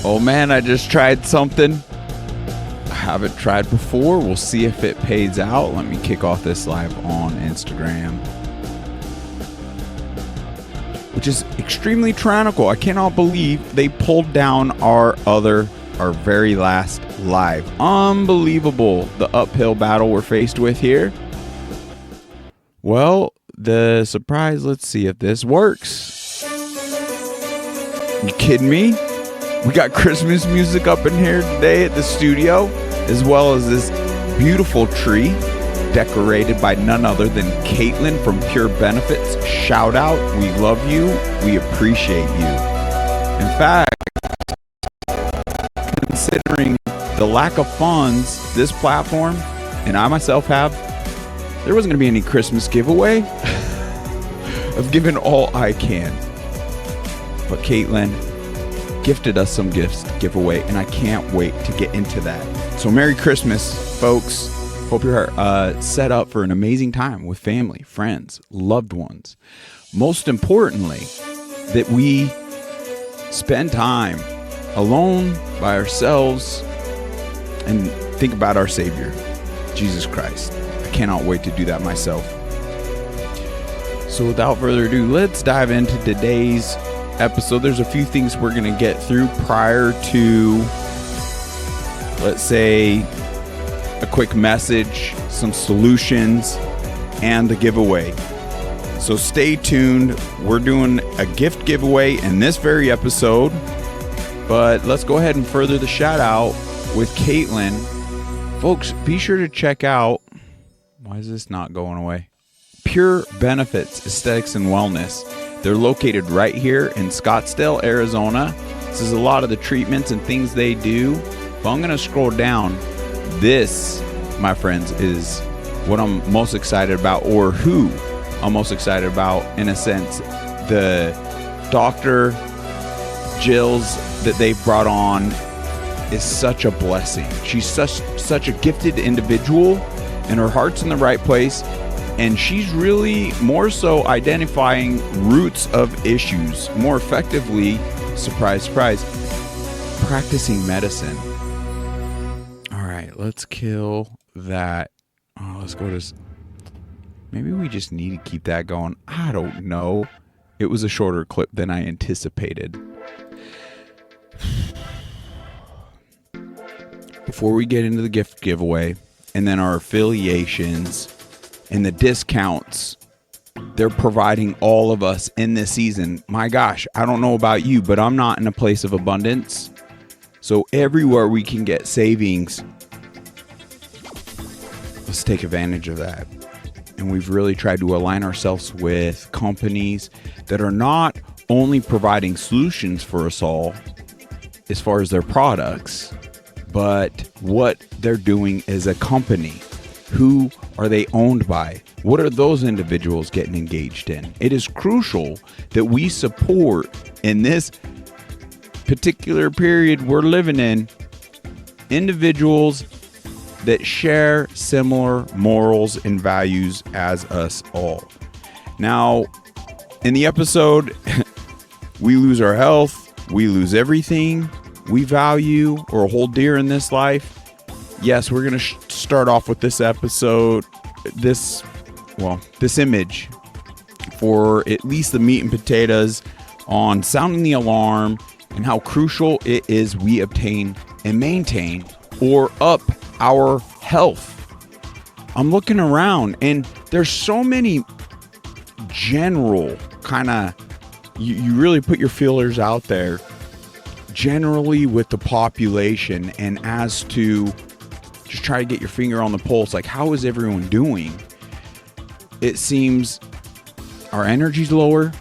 Oh man, I just tried something I haven't tried before. We'll see if it pays out. Let me kick off this live on Instagram, which is extremely tyrannical. I cannot believe they pulled down our very last live. Unbelievable, the uphill battle we're faced with here. Well, the surprise, let's see if this works. You kidding me? We got Christmas music up in here today at the studio, as well as this beautiful tree decorated by none other than Caitlin from Pure Benefits. Shout out, we love you, we appreciate you. In fact, considering the lack of funds this platform and I myself have, there wasn't going to be any Christmas giveaway. I've given all I can. But Caitlin gifted us some gifts to give away, and I can't wait to get into that. So Merry Christmas, folks. Hope you're set up for an amazing time with family, friends, loved ones. Most importantly, that we spend time alone by ourselves and think about our Savior, Jesus Christ. I cannot wait to do that myself. So without further ado, let's dive into today's episode. There's a few things we're going to get through prior to, let's say, a quick message, some solutions, and the giveaway. So stay tuned. We're doing a gift giveaway in this very episode, but let's go ahead and further the shout out with Caitlin. Folks, be sure to check out, why is this not going away? Pure Benefits, Aesthetics and Wellness. They're located right here in Scottsdale, Arizona. This is a lot of the treatments and things they do. But I'm going to scroll down. This, my friends, is what I'm most excited about, or who I'm most excited about, in a sense. The Dr. Jill's that they've brought on is such a blessing. She's such a gifted individual, and her heart's in the right place. And she's really more so identifying roots of issues more effectively, surprise, surprise, practicing medicine. All right, let's kill that. Oh, let's go to, maybe we just need to keep that going. I don't know. It was a shorter clip than I anticipated. Before we get into the gift giveaway and then our affiliations and the discounts they're providing all of us in this season. My gosh, I don't know about you, but I'm not in a place of abundance. So everywhere we can get savings, let's take advantage of that. And we've really tried to align ourselves with companies that are not only providing solutions for us all as far as their products, but what they're doing as a company. Who are they owned by? What are those individuals getting engaged in? It is crucial that we support, in this particular period we're living in, individuals that share similar morals and values as us all. Now, in the episode, we lose our health, we lose everything we value or hold dear in this life. Yes, we're going to start off with this episode, this image for at least the meat and potatoes on sounding the alarm and how crucial it is we obtain and maintain or up our health. I'm looking around and there's so many general kind of, you really put your feelers out there generally with the population, and as to just try to get your finger on the pulse, like how is everyone doing? It seems our energy's lower,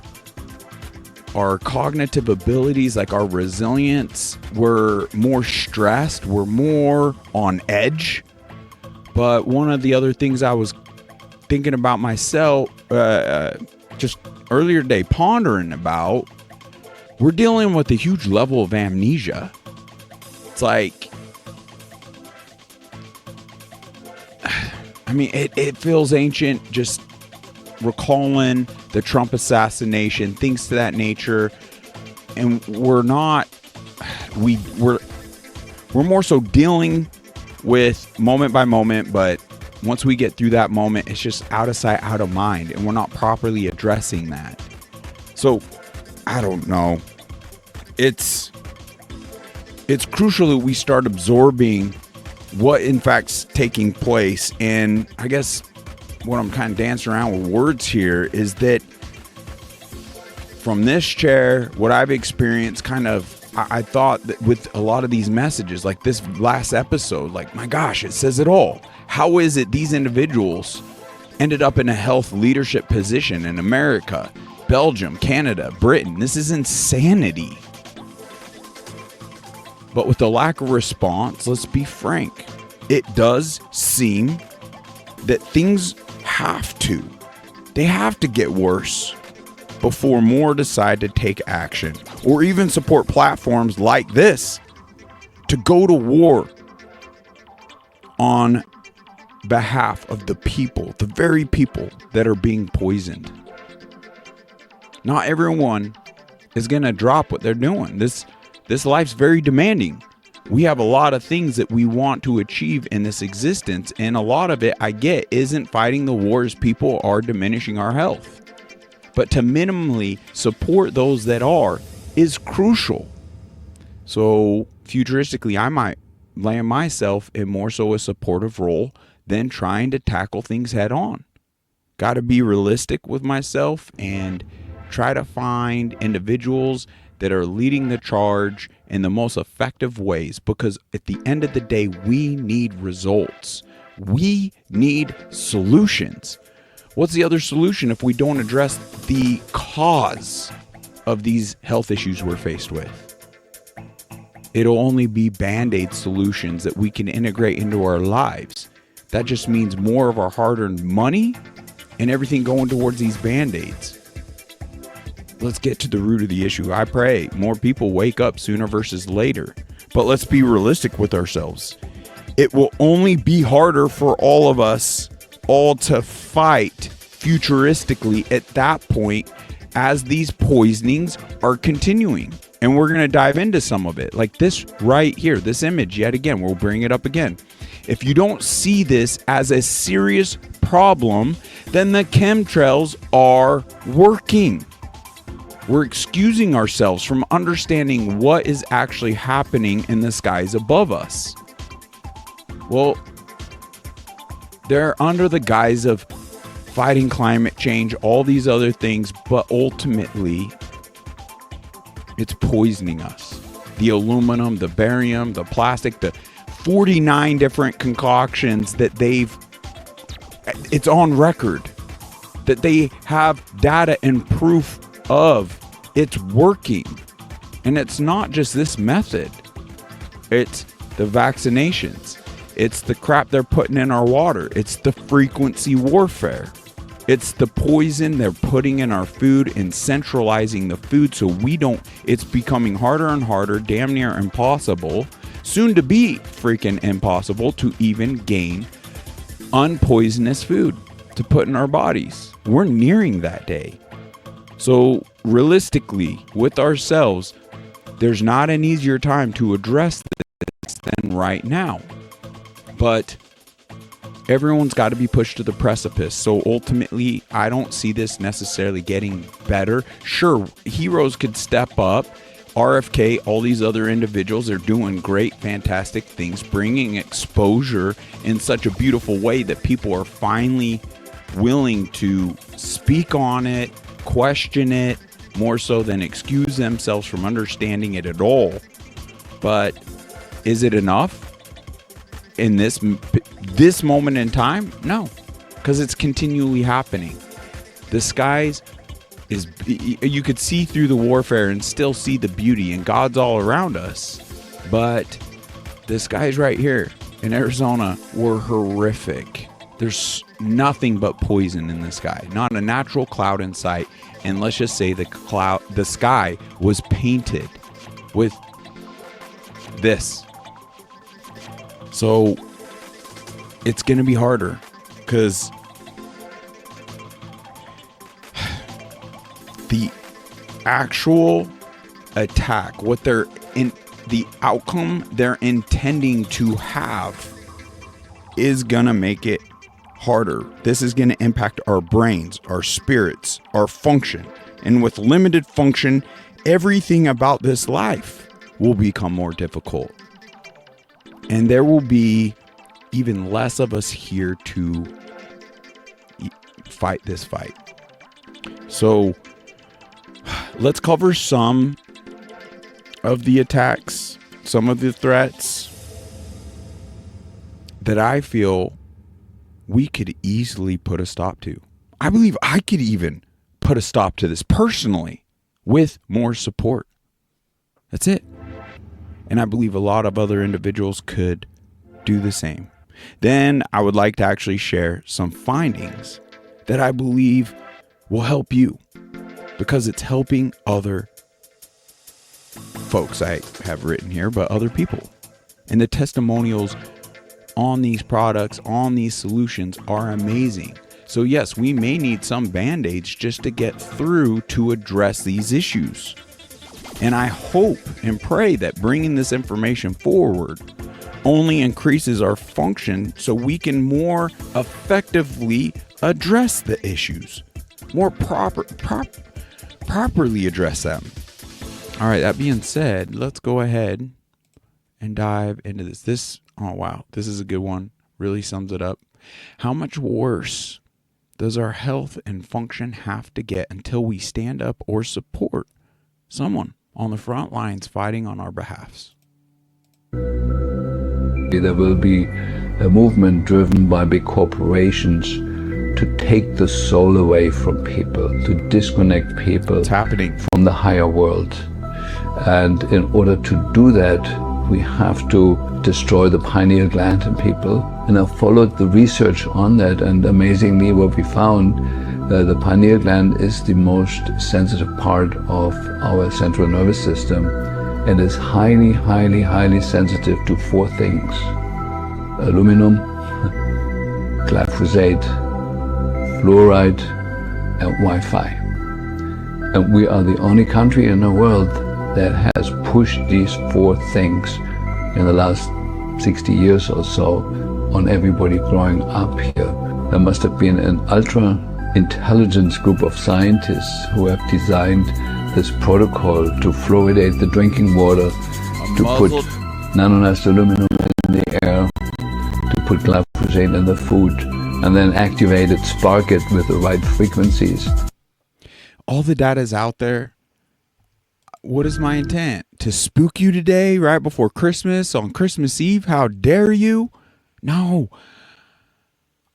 our cognitive abilities, like our resilience, we're more stressed, we're more on edge. But one of the other things I was thinking about myself just earlier today, pondering about, we're dealing with a huge level of amnesia. It's like, I mean, it feels ancient, just recalling the Trump assassination, things to that nature. And we're not, we're more so dealing with moment by moment, but once we get through that moment, it's just out of sight, out of mind, and we're not properly addressing that. So I don't know. It's crucial that we start absorbing what in fact's taking place. And I guess what I'm kind of dancing around with words here is that from this chair, what I've experienced I thought that with a lot of these messages, like this last episode, like, my gosh, it says it all. How is it these individuals ended up in a health leadership position in America, Belgium, Canada, Britain? This is insanity. But with the lack of response, let's be frank, it does seem that things have to get worse before more decide to take action or even support platforms like this to go to war on behalf of the people, the very people that are being poisoned. Not everyone is going to drop what they're doing. This life's very demanding. We have a lot of things that we want to achieve in this existence, and a lot of it, I get, isn't fighting the wars people are diminishing our health. But to minimally support those that are is crucial. So futuristically, I might land myself in more so a supportive role than trying to tackle things head on. Got to be realistic with myself and try to find individuals that are leading the charge in the most effective ways, because at the end of the day, we need results. We need solutions. What's the other solution if we don't address the cause of these health issues we're faced with? It'll only be Band-Aid solutions that we can integrate into our lives. That just means more of our hard-earned money and everything going towards these Band-Aids. Let's get to the root of the issue. I pray more people wake up sooner versus later. But let's be realistic with ourselves. It will only be harder for all of us all to fight futuristically at that point as these poisonings are continuing. And we're going to dive into some of it. Like this right here, this image, yet again, we'll bring it up again. If you don't see this as a serious problem, then the chemtrails are working. We're excusing ourselves from understanding what is actually happening in the skies above us. Well, they're under the guise of fighting climate change, all these other things, but ultimately, it's poisoning us. The aluminum, the barium, the plastic, the 49 different concoctions that it's on record, that they have data and proof of it's working. And it's not just this method. It's the vaccinations. It's the crap they're putting in our water. It's the frequency warfare. It's the poison they're putting in our food and centralizing the food so it's becoming harder and harder, damn near impossible, soon to be freaking impossible to even gain unpoisonous food to put in our bodies. We're nearing that day. So realistically, with ourselves, there's not an easier time to address this than right now. But everyone's got to be pushed to the precipice. So ultimately, I don't see this necessarily getting better. Sure, heroes could step up. RFK, all these other individuals are doing great, fantastic things, bringing exposure in such a beautiful way that people are finally willing to speak on it, question it, more so than excuse themselves from understanding it at all. But is it enough? In this moment in time? No, because it's continually happening. The skies you could see through the warfare and still see the beauty, and God's all around us. But the skies right here in Arizona were horrific. There's nothing but poison in the sky, not a natural cloud in sight. And let's just say the sky was painted with this. So it's going to be harder because the actual attack, what they're the outcome they're intending to have is going to make it harder. This is going to impact our brains, our spirits, our function. And with limited function, everything about this life will become more difficult. And there will be even less of us here to fight this fight. So let's cover some of the attacks, some of the threats that I feel we could easily put a stop to. I believe I could even put a stop to this personally with more support. That's it. And I believe a lot of other individuals could do the same. Then I would like to actually share some findings that I believe will help you, because it's helping other folks I have written here, but other people. And the testimonials on these products, on these solutions are amazing. So yes, we may need some band-aids just to get through to address these issues. And I hope and pray that bringing this information forward only increases our function so we can more effectively address the issues, more properly address them. All right, that being said, let's go ahead and dive into this. Oh, wow, this is a good one. Really sums it up. How much worse does our health and function have to get until we stand up or support someone on the front lines fighting on our behalfs? There will be a movement driven by big corporations to take the soul away from people, to disconnect people It's happening from the higher world. And in order to do that, we have to destroy the pineal gland in people. And I followed the research on that, and amazingly what we found, the pineal gland is the most sensitive part of our central nervous system, and is highly, highly, highly sensitive to 4 things: aluminum, glyphosate, fluoride, and Wi-Fi. And we are the only country in the world that has pushed these 4 things in the last 60 years or so on everybody growing up here. There must have been an ultra intelligence group of scientists who have designed this protocol to fluoridate the drinking water, to put nanonized aluminum in the air, to put glyphosate in the food, and then activate it, spark it with the right frequencies. All the data is out there. What is my intent? To spook you today, right before Christmas, on Christmas Eve? How dare you? No.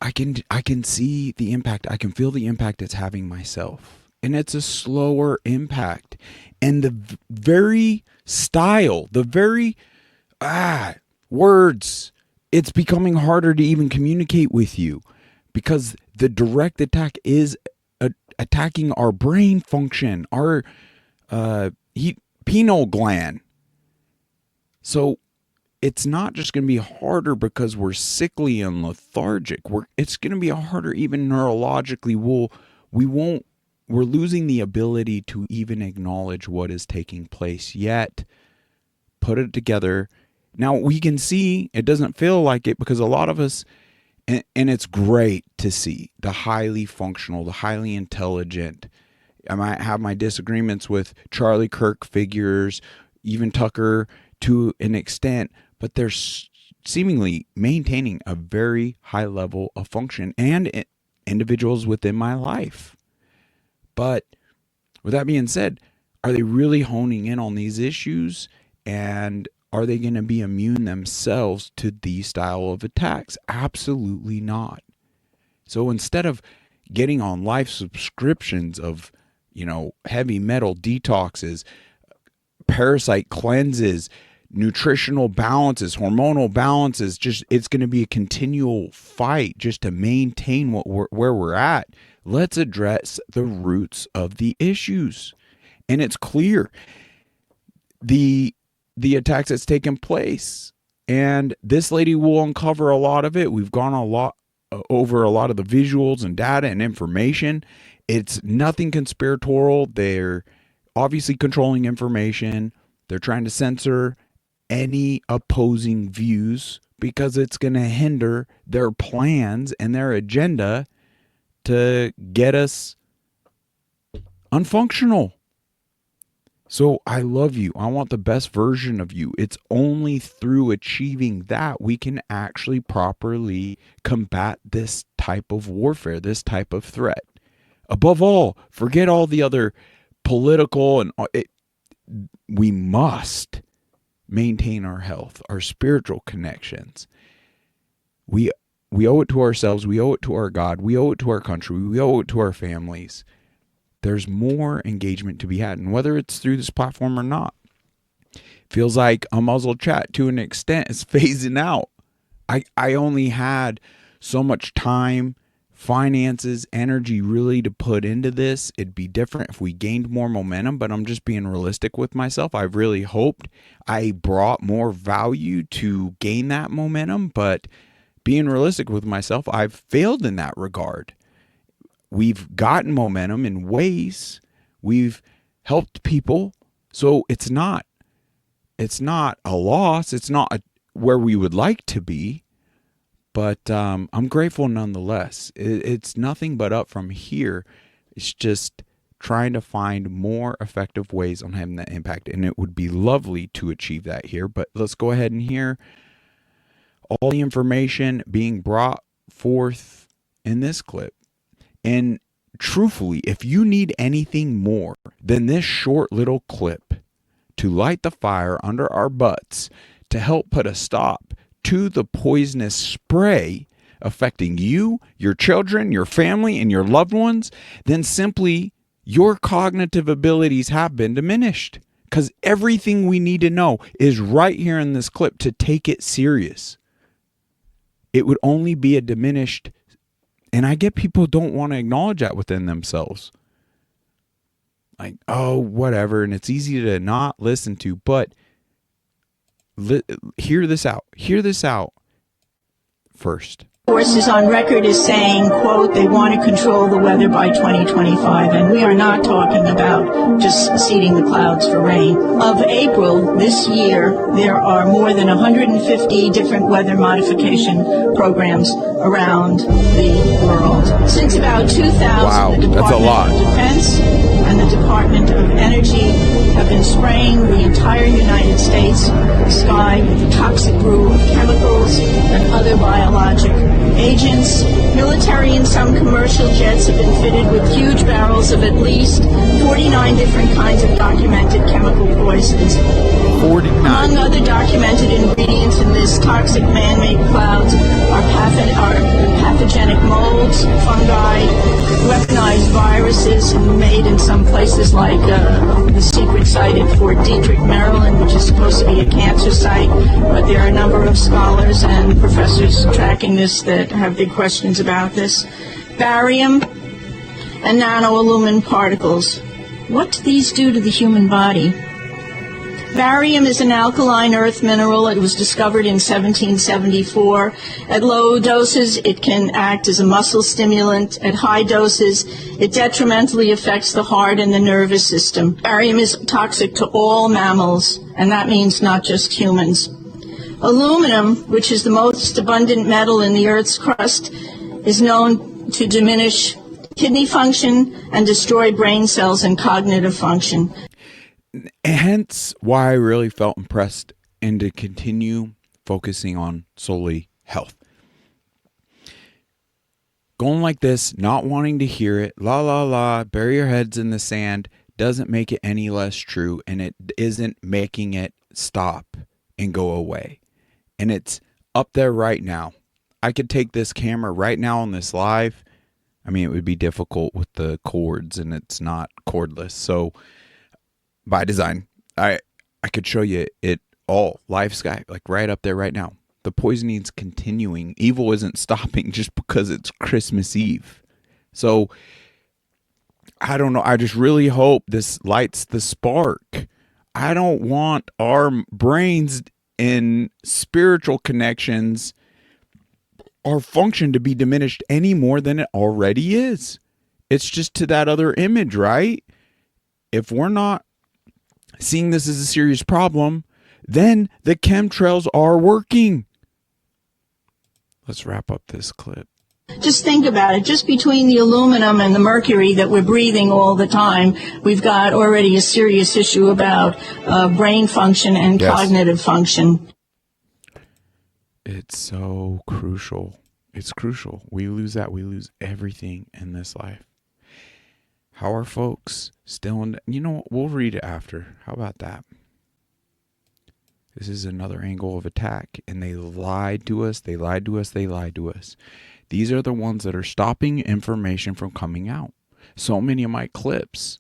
I can see the impact. I can feel the impact it's having myself. And it's a slower impact. And the very style, the very words, it's becoming harder to even communicate with you, because the direct attack is attacking our brain function, our pineal gland. So it's not just going to be harder because we're sickly and lethargic. It's going to be harder even neurologically. We're losing the ability to even acknowledge what is taking place yet. Put it together. Now we can see it doesn't feel like it, because a lot of us, and it's great to see the highly functional, the highly intelligent. I might have my disagreements with Charlie Kirk figures, even Tucker to an extent, but they're seemingly maintaining a very high level of function, and individuals within my life. But with that being said, are they really honing in on these issues, and are they going to be immune themselves to these style of attacks? Absolutely not. So instead of getting on life subscriptions of heavy metal detoxes, parasite cleanses, nutritional balances, hormonal balances, it's going to be a continual fight just to maintain where we're at. Let's address the roots of the issues. And it's clear the attacks that's taken place. And this lady will uncover a lot of it. We've gone over a lot of the visuals and data and information. It's nothing conspiratorial. They're obviously controlling information. They're trying to censor any opposing views because it's going to hinder their plans and their agenda to get us unfunctional. So I love you. I want the best version of you. It's only through achieving that we can actually properly combat this type of warfare, this type of threat. Above all, forget all the other political and we must maintain our health, our spiritual connections. We owe it to ourselves. We owe it to our God. We owe it to our country. We owe it to our families. There's more engagement to be had, and whether it's through this platform or not. Feels like Unmuzzled chat to an extent is phasing out. I only had so much time, finances, energy really to put into this. It'd be different if we gained more momentum, but I'm just being realistic with myself. I really hoped I brought more value to gain that momentum, but being realistic with myself, I've failed in that regard. We've gotten momentum in ways, we've helped people, so it's not a loss. It's not where we would like to be, but I'm grateful nonetheless. It's nothing but up from here. It's just trying to find more effective ways on having that impact, and it would be lovely to achieve that here. But let's go ahead and hear all the information being brought forth in this clip. And truthfully, if you need anything more than this short little clip to light the fire under our butts to help put a stop to the poisonous spray affecting you, your children, your family, and your loved ones, then simply your cognitive abilities have been diminished. Because everything we need to know is right here in this clip to take it serious. It would only be a diminished. And I get people don't want to acknowledge that within themselves. Like, oh, whatever. And it's easy to not listen to. But hear this out. Hear this out first. Force is on record as saying, quote, they want to control the weather by 2025. And we are not talking about just seeding the clouds for rain. Of April this year, there are more than 150 different weather modification programs around the world. Since about 2000, wow, the Department of Defense and the Department of Energy have been spraying the entire United States sky with the toxic brew of chemicals and other biologic agents. Military and some commercial jets have been fitted with huge barrels of at least 49 different kinds of documented chemical poisons. 49. Among other documented ingredients in this toxic man-made clouds are pathogenic molds, fungi, weaponized viruses, made in some places like the secret site at Fort Detrick, Maryland, which is supposed to be a cancer site. But there are a number of scholars and professors tracking this that have big questions about this. Barium and nanoaluminum particles. What do these do to the human body? Barium is an alkaline earth mineral. It was discovered in 1774. At low doses, it can act as a muscle stimulant. At high doses, it detrimentally affects the heart and the nervous system. Barium is toxic to all mammals, and that means not just humans. Aluminum, which is the most abundant metal in the Earth's crust, is known to diminish kidney function and destroy brain cells and cognitive function. Hence why I really felt impressed and to continue focusing on solely health. Going like this, not wanting to hear it, la la la, bury your heads in the sand, doesn't make it any less true, and it isn't making it stop and go away. And it's up there right now. I could take this camera right now on this live. I mean, it would be difficult with the cords, and it's not cordless. So by design, I could show you it all live sky, like right up there right now. The poisoning's continuing. Evil isn't stopping just because it's Christmas Eve. So I don't know. I just really hope this lights the spark. I don't want our brains and spiritual connections, our function, to be diminished any more than it already is. It's just to that other image, right? If we're not seeing this as a serious problem, then the chemtrails are working. Let's wrap up this clip. Just think about it. Just between the aluminum and the mercury that we're breathing all the time, we've got already a serious issue about brain function and cognitive function. It's so crucial. It's crucial. We lose that. We lose everything in this life. How are folks still in? You know what? We'll read it after. How about that? This is another angle of attack. And they lied to us. They lied to us. They lied to us. These are the ones that are stopping information from coming out. So many of my clips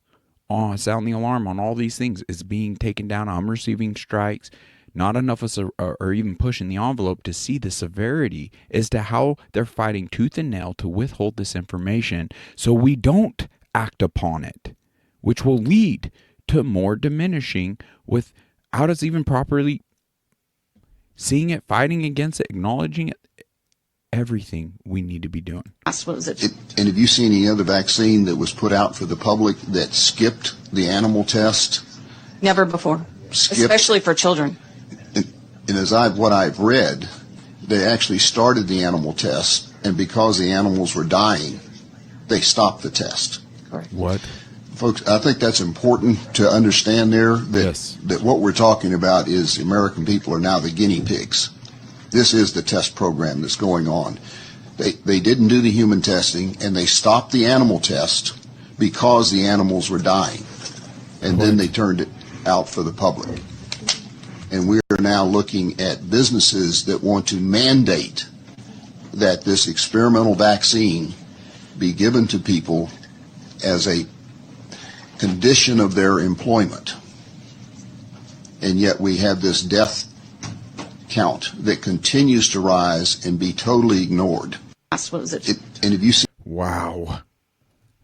on sound the alarm on all these things is being taken down. I'm receiving strikes. Not enough of us are even pushing the envelope to see the severity as to how they're fighting tooth and nail to withhold this information so we don't act upon it, which will lead to more diminishing without us even properly seeing it, fighting against it, acknowledging it. Everything we need to be doing. And have you seen any other vaccine that was put out for the public that skipped the animal test? Never before, especially for children. And as what I've read, they actually started the animal test, and because the animals were dying, they stopped the test. Correct. What? Folks, I think that's important to understand there, that what we're talking about is the American people are now the guinea pigs. This is the test program that's going on. They didn't do the human testing, and they stopped the animal test because the animals were dying. And then they turned it out for the public. And we are now looking at businesses that want to mandate that this experimental vaccine be given to people as a condition of their employment. And yet we have this death count that continues to rise and be totally ignored. And if you see, wow,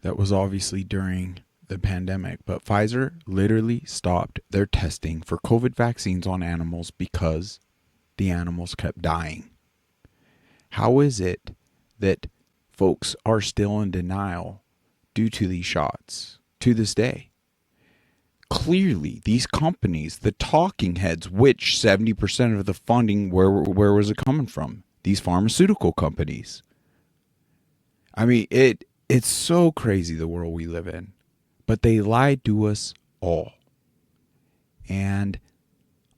that was obviously during the pandemic, but Pfizer literally stopped their testing for COVID vaccines on animals because the animals kept dying. How is it that folks are still in denial due to these shots to this day? Clearly, these companies, the talking heads, which 70% of the funding, where was it coming from? These pharmaceutical companies. I mean, it's so crazy the world we live in. But they lied to us all. And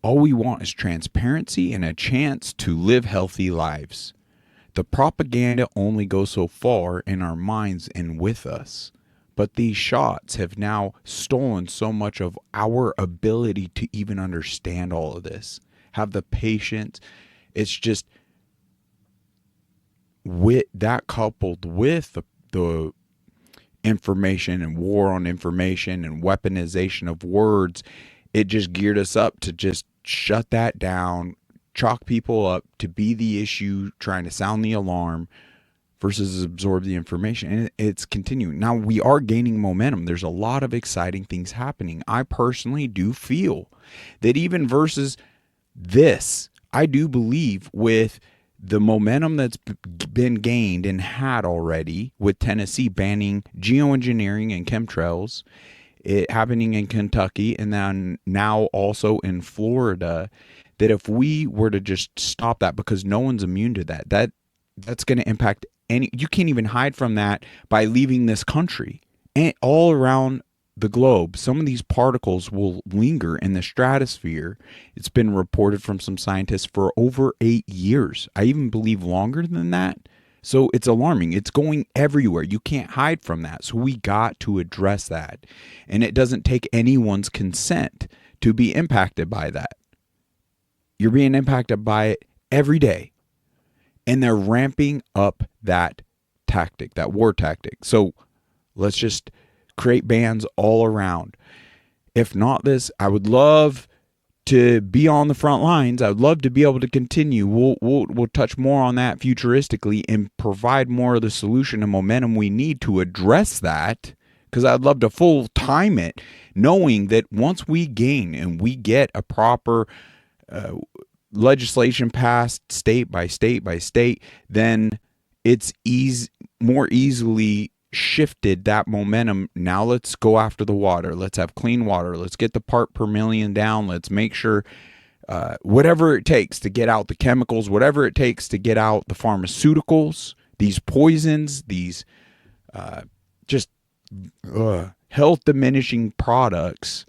all we want is transparency and a chance to live healthy lives. The propaganda only goes so far in our minds and with us. But these shots have now stolen so much of our ability to even understand all of this. Have the patience. It's just with that coupled with the information and war on information and weaponization of words, it just geared us up to just shut that down, chalk people up to be the issue, trying to sound the alarm versus absorb the information. And it's continuing. Now we are gaining momentum. There's a lot of exciting things happening. I personally do feel that even versus this, I do believe with the momentum that's been gained and had already with Tennessee banning geoengineering and chemtrails, it happening in Kentucky, and then now also in Florida, that if we were to just stop that, because no one's immune to that's going to impact you can't even hide from that by leaving this country. And all around the globe, some of these particles will linger in the stratosphere. It's been reported from some scientists for over 8 years. I even believe longer than that. So it's alarming. It's going everywhere. You can't hide from that. So we got to address that. And it doesn't take anyone's consent to be impacted by that. You're being impacted by it every day. And they're ramping up that tactic, that war tactic. So let's just create bans all around. If not this, I would love to be on the front lines. I would love to be able to continue. We'll touch more on that futuristically and provide more of the solution and momentum we need to address that, because I'd love to full time it, knowing that once we gain and we get a proper legislation passed state by state by state, then it's more easily shifted that momentum. Now let's go after the water. Let's have clean water. Let's get the part per million down. Let's make sure whatever it takes to get out the chemicals, whatever it takes to get out the pharmaceuticals, these poisons, these just health diminishing products.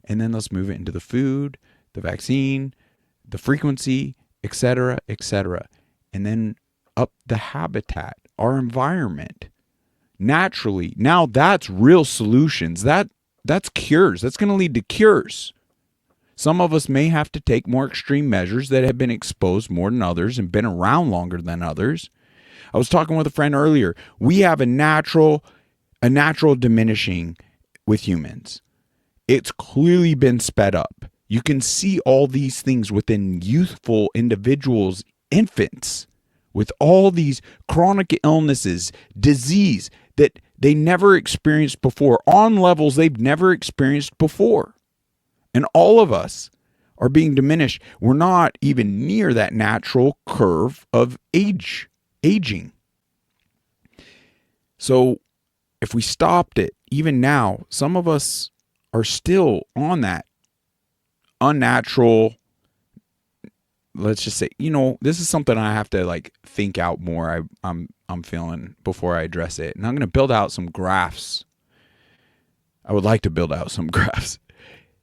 And then let's move it into the food, the vaccine, the frequency, etc., etc. And then up the habitat, our environment. Naturally, now that's real solutions. That's cures. That's going to lead to cures. Some of us may have to take more extreme measures that have been exposed more than others and been around longer than others. I was talking with a friend earlier. We have a natural diminishing with humans. It's clearly been sped up. You can see all these things within youthful individuals, infants, with all these chronic illnesses, disease that they never experienced before, on levels they've never experienced before. And all of us are being diminished. We're not even near that natural curve of aging. So if we stopped it, even now, some of us are still on that unnatural, let's just say, this is something I have to think out more. I'm feeling before I address it. And I'm going to build out some graphs. I would like to build out some graphs,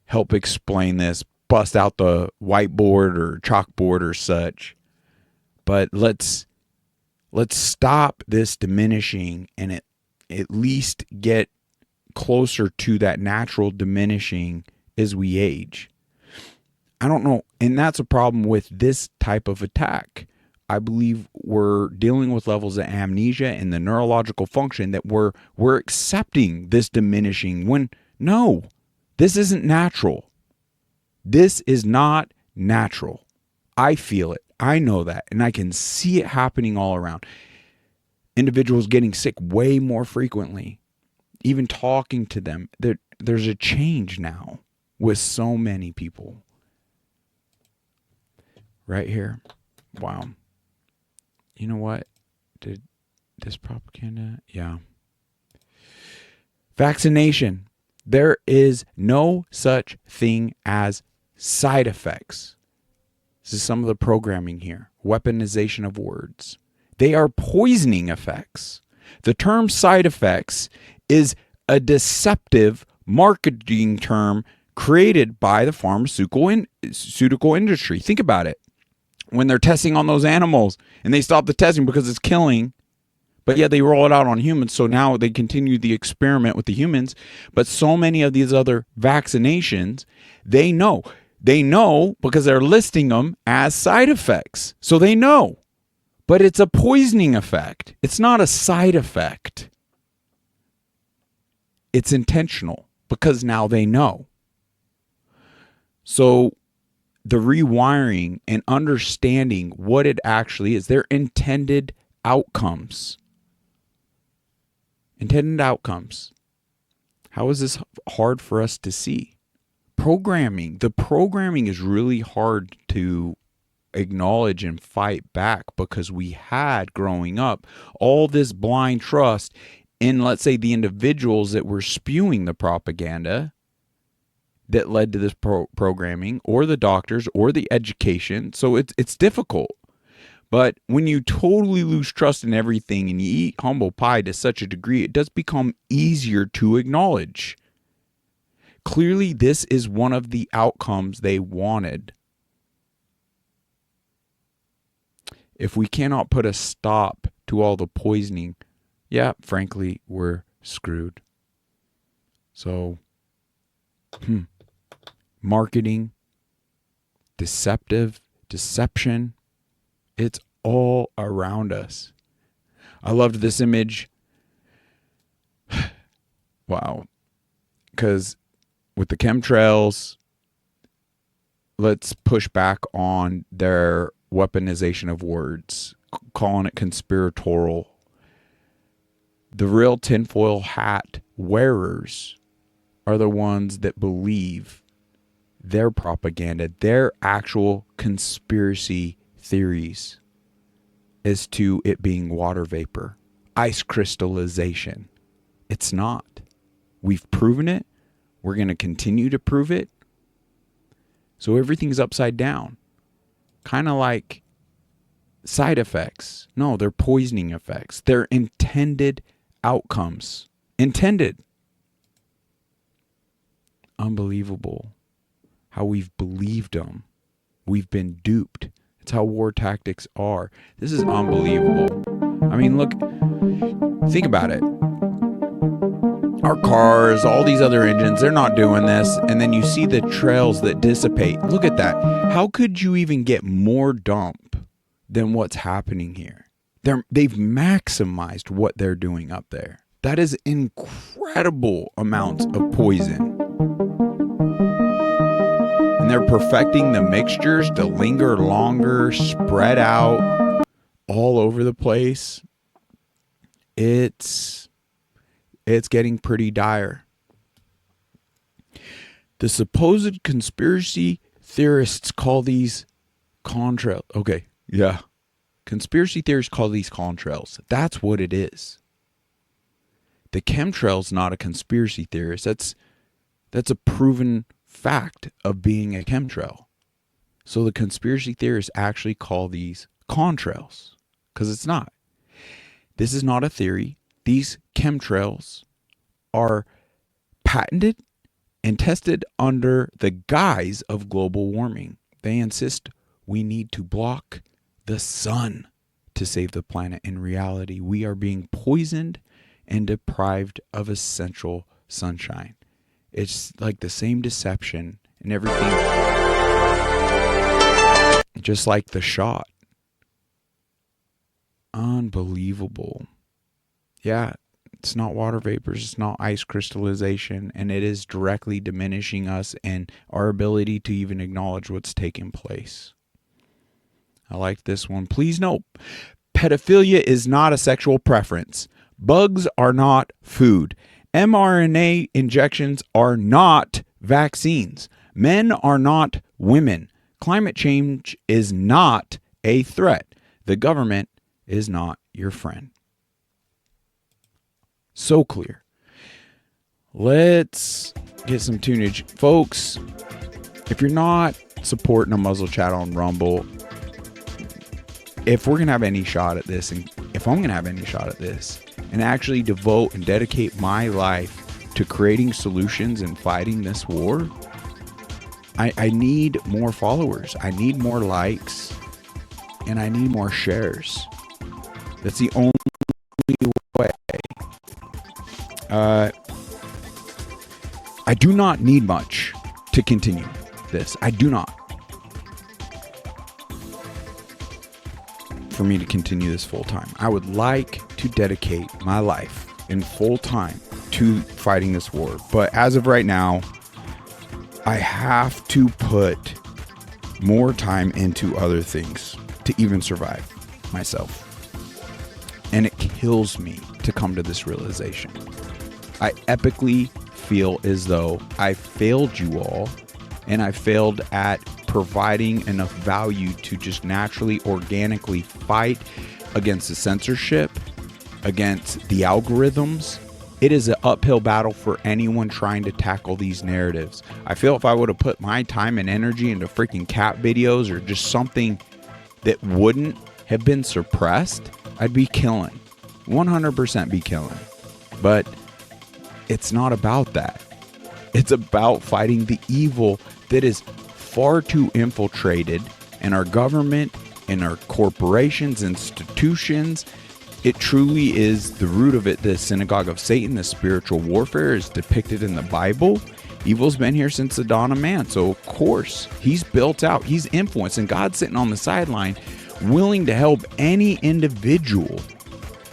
help explain this, bust out the whiteboard or chalkboard or such. But let's stop this diminishing and at least get closer to that natural diminishing as we age. I don't know. And that's a problem with this type of attack. I believe we're dealing with levels of amnesia and the neurological function that we're accepting this diminishing when no, this isn't natural. This is not natural. I feel it. I know that. And I can see it happening all around. Individuals getting sick way more frequently. Even talking to them. There's a change now with so many people. Right here. Wow. You know what? Did this propaganda? Yeah. Vaccination. There is no such thing as side effects. This is some of the programming here. Weaponization of words. They are poisoning effects. The term side effects is a deceptive marketing term created by the pharmaceutical industry. Think about it. When they're testing on those animals and they stop the testing because it's killing, but yet they roll it out on humans. So now they continue the experiment with the humans. But so many of these other vaccinations, they know because they're listing them as side effects. So they know, but it's a poisoning effect. It's not a side effect. It's intentional because now they know. So the rewiring and understanding what it actually is, their intended outcomes. Intended outcomes. How is this hard for us to see? Programming. The programming is really hard to acknowledge and fight back because we had growing up all this blind trust in, let's say, the individuals that were spewing the propaganda that led to this programming, or the doctors, or the education. So it's difficult. But when you totally lose trust in everything and you eat humble pie to such a degree, it does become easier to acknowledge. Clearly, this is one of the outcomes they wanted. If we cannot put a stop to all the poisoning, yeah, frankly, we're screwed. So, marketing, deception, it's all around us. I loved this image. Wow. Because with the chemtrails, let's push back on their weaponization of words, calling it conspiratorial. The real tinfoil hat wearers are the ones that believe their propaganda, their actual conspiracy theories as to it being water vapor, ice crystallization. It's not. We've proven it. We're going to continue to prove it. So everything's upside down. Kind of like side effects. No, they're poisoning effects. They're intended outcomes. Intended. Unbelievable how we've believed them. We've been duped. It's how war tactics are. This is unbelievable. I mean, look, think about it. Our cars, all these other engines, they're not doing this. And then you see the trails that dissipate. Look at that. How could you even get more dump than what's happening here? They've maximized what they're doing up there. That is incredible amounts of poison. And they're perfecting the mixtures to linger longer, spread out all over the place. It's getting pretty dire. The supposed conspiracy theorists call these contrails. Okay, yeah. Conspiracy theorists call these contrails. That's what it is. The chemtrail's not a conspiracy theorist. That's a proven fact of being a chemtrail. So the conspiracy theorists actually call these contrails because it's not. This is not a theory. These chemtrails are patented and tested under the guise of global warming. They insist we need to block the sun to save the planet. In reality, we are being poisoned and deprived of essential sunshine. It's like the same deception and everything, just like the shot. Unbelievable. Yeah, it's not water vapors, it's not ice crystallization, and it is directly diminishing us and our ability to even acknowledge what's taking place. I like this one. Please note, pedophilia is not a sexual preference. Bugs are not food. mRNA injections are not vaccines. Men are not women. Climate change is not a threat. The government is not your friend. So clear. Let's get some tunage. Folks, if you're not supporting Unmuzzled chat on Rumble, if we're going to have any shot at this, and if I'm going to have any shot at this, and actually devote and dedicate my life to creating solutions and fighting this war, I need more followers. I need more likes. And I need more shares. That's the only way. I do not need much to continue this. I do not. For me to continue this full time. I would like to dedicate my life in full time to fighting this war. But as of right now, I have to put more time into other things to even survive myself. And it kills me to come to this realization. I epically feel as though I failed you all, and I failed at providing enough value to just naturally, organically fight against the censorship, against the algorithms. It is an uphill battle for anyone trying to tackle these narratives. I feel if I would have put my time and energy into freaking cat videos or just something that wouldn't have been suppressed, I'd be killing. 100% be killing. But it's not about that. It's about fighting the evil that is far too infiltrated in our government, in our corporations, institutions. It truly is the root of it, the synagogue of Satan, the spiritual warfare is depicted in the Bible. Evil's been here since the dawn of man. So, of course, he's built out, he's influenced, and God's sitting on the sideline willing to help any individual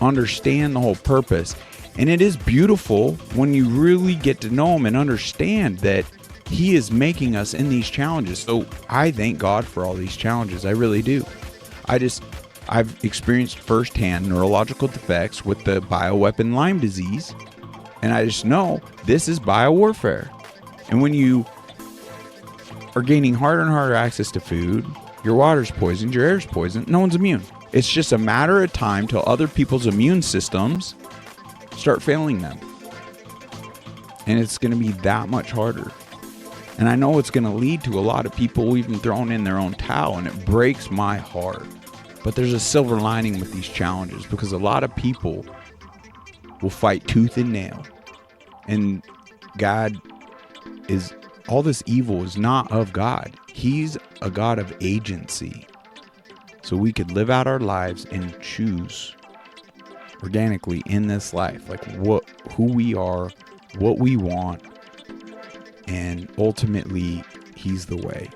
understand the whole purpose. And it is beautiful when you really get to know him and understand that he is making us in these challenges. So I thank God for all these challenges. I really do. I've experienced firsthand neurological defects with the bioweapon Lyme disease. And I just know this is biowarfare. And when you are gaining harder and harder access to food, your water's poisoned, your air's poisoned, no one's immune. It's just a matter of time till other people's immune systems start failing them. And it's going to be that much harder. And I know it's going to lead to a lot of people even throwing in their own towel, and it breaks my heart. But there's a silver lining with these challenges, because a lot of people will fight tooth and nail. And God is, all this evil is not of God. He's a God of agency. So we could live out our lives and choose organically in this life, like who we are, what we want, and ultimately he's the way.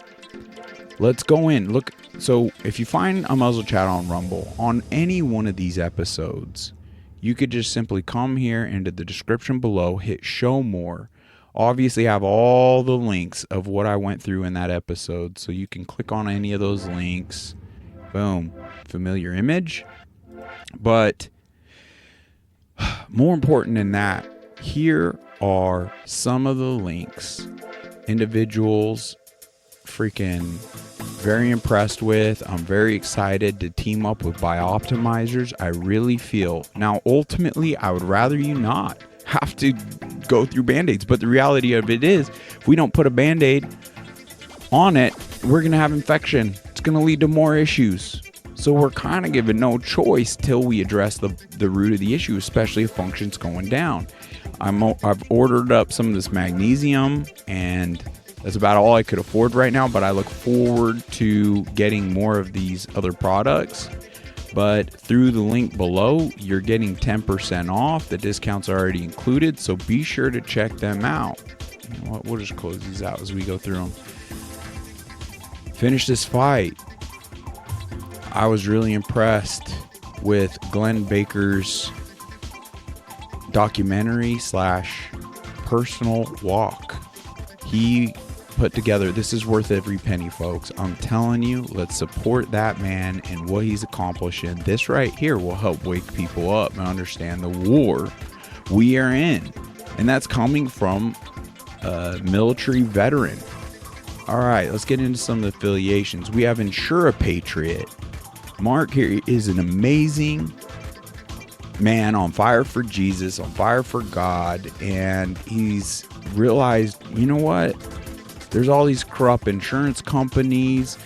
Let's go in. Look, so if you find Unmuzzled Chat on Rumble, on any one of these episodes, you could just simply come here into the description below, hit show more. Obviously I have all the links of what I went through in that episode, so you can click on any of those links. Boom, familiar image. But more important than that, here are some of the links individuals freaking very impressed with. I'm very excited to team up with Bioptimizers. I really feel, now ultimately I would rather you not have to go through band-aids, but the reality of it is, if we don't put a band-aid on it, we're gonna have infection. It's gonna lead to more issues. So we're kind of given no choice till we address the root of the issue, especially if function's going down. I've ordered up some of this magnesium, and that's about all I could afford right now, but I look forward to getting more of these other products. But through the link below, you're getting 10% off. The discount's already included, so be sure to check them out. You know what? We'll just close these out as we go through them. Finish this fight. I was really impressed with Glenn Baker's documentary / personal walk. He put together, this is worth every penny, folks. I'm telling you, let's support that man and what he's accomplishing. This right here will help wake people up and understand the war we are in. And that's coming from a military veteran. All right, let's get into some of the affiliations. We have Insure a Patriot. Mark here is an amazing man, on fire for Jesus, on fire for God, and he's realized, you know what? There's all these corrupt insurance companies,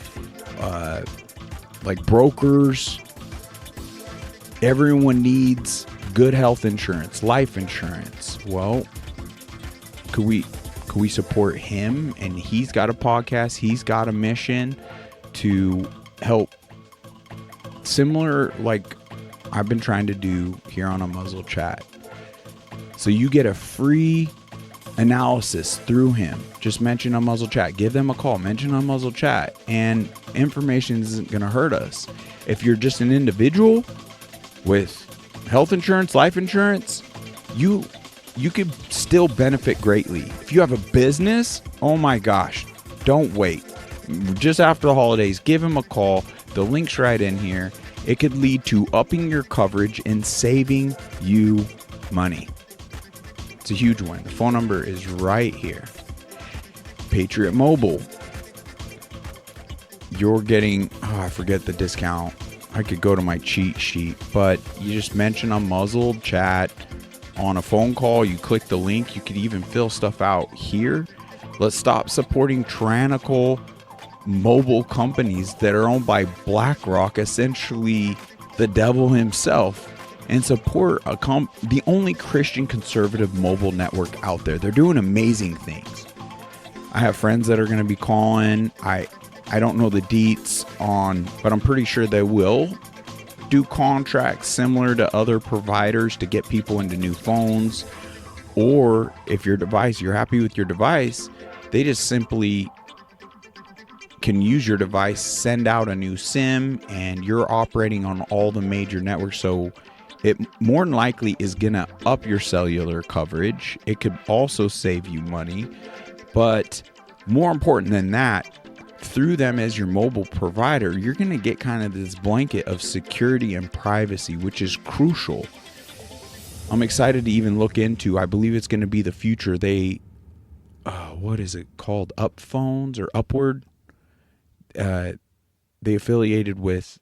like brokers. Everyone needs good health insurance, life insurance. Well, could we support him? And he's got a podcast. He's got a mission to help, similar like I've been trying to do here on Unmuzzled Chat. So you get a free analysis through him. Just mention Unmuzzled Chat. Give them a call. Mention Unmuzzled Chat. And information isn't going to hurt us. If you're just an individual with health insurance, life insurance, you could still benefit greatly. If you have a business, oh my gosh, don't wait. Just after the holidays, give him a call. The link's right in here. It could lead to upping your coverage and saving you money. It's a huge one. The phone number is right here. Patriot Mobile. You're getting, I forget the discount. I could go to my cheat sheet, but you just mention Unmuzzled Chat on a phone call. You click the link. You could even fill stuff out here. Let's stop supporting tyrannical mobile companies that are owned by BlackRock, essentially the devil himself, and support the only Christian conservative mobile network out there. They're doing amazing things. I have friends that are going to be calling. I don't know the deets on, but I'm pretty sure they will do contracts similar to other providers to get people into new phones. Or if your device, you're happy with your device, they just simply can use your device, send out a new SIM, and you're operating on all the major networks. So it more than likely is going to up your cellular coverage. It could also save you money. But more important than that, through them as your mobile provider, you're going to get kind of this blanket of security and privacy, which is crucial. I'm excited to even look into, I believe it's going to be the future. What is it called? Up phones or Upward? They affiliated with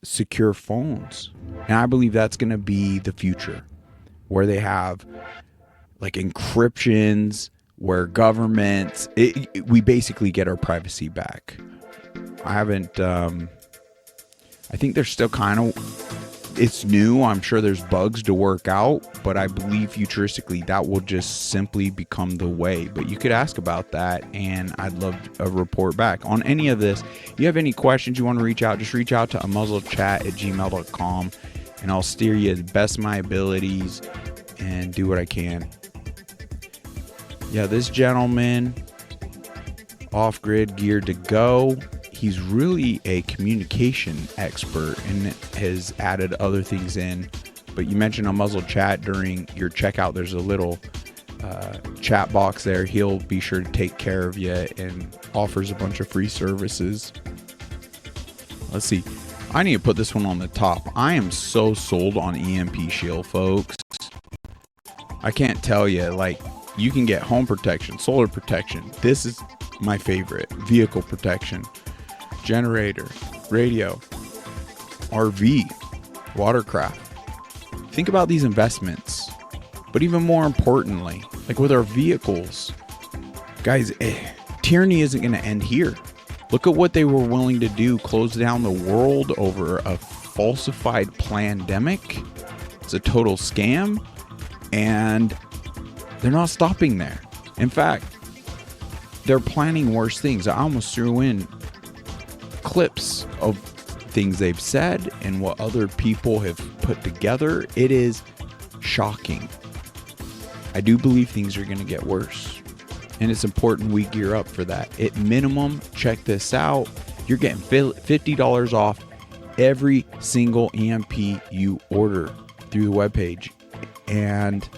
secure phones, and I believe that's going to be the future, where they have like encryptions where governments, we basically get our privacy back. I think they're still kind of, it's new. I'm sure there's bugs to work out, but I believe futuristically that will just simply become the way. But you could ask about that, and I'd love a report back on any of this. If you have any questions, you want to reach out, just reach out to unmuzzledchat@gmail.com, and I'll steer you the best of my abilities and do what I can. Yeah, this gentleman, off-grid gear to go. He's really a communication expert and has added other things in. But you mentioned Unmuzzled Chat during your checkout. There's a little chat box there. He'll be sure to take care of you and offers a bunch of free services. Let's see. I need to put this one on the top. I am so sold on EMP Shield, folks. I can't tell you. Like, you can get home protection, solar protection. This is my favorite. Vehicle protection. Generator, radio, RV, watercraft. Think about these investments. But even more importantly, like with our vehicles, guys, tyranny isn't going to end here. Look at what they were willing to do, close down the world over a falsified pandemic. It's a total scam, and they're not stopping there. In fact, they're planning worse things. I almost threw in clips of things they've said and what other people have put together. It is shocking. I do believe things are going to get worse, and it's important we gear up for that. At minimum, check this out. You're getting $50 off every single EMP you order through the webpage, and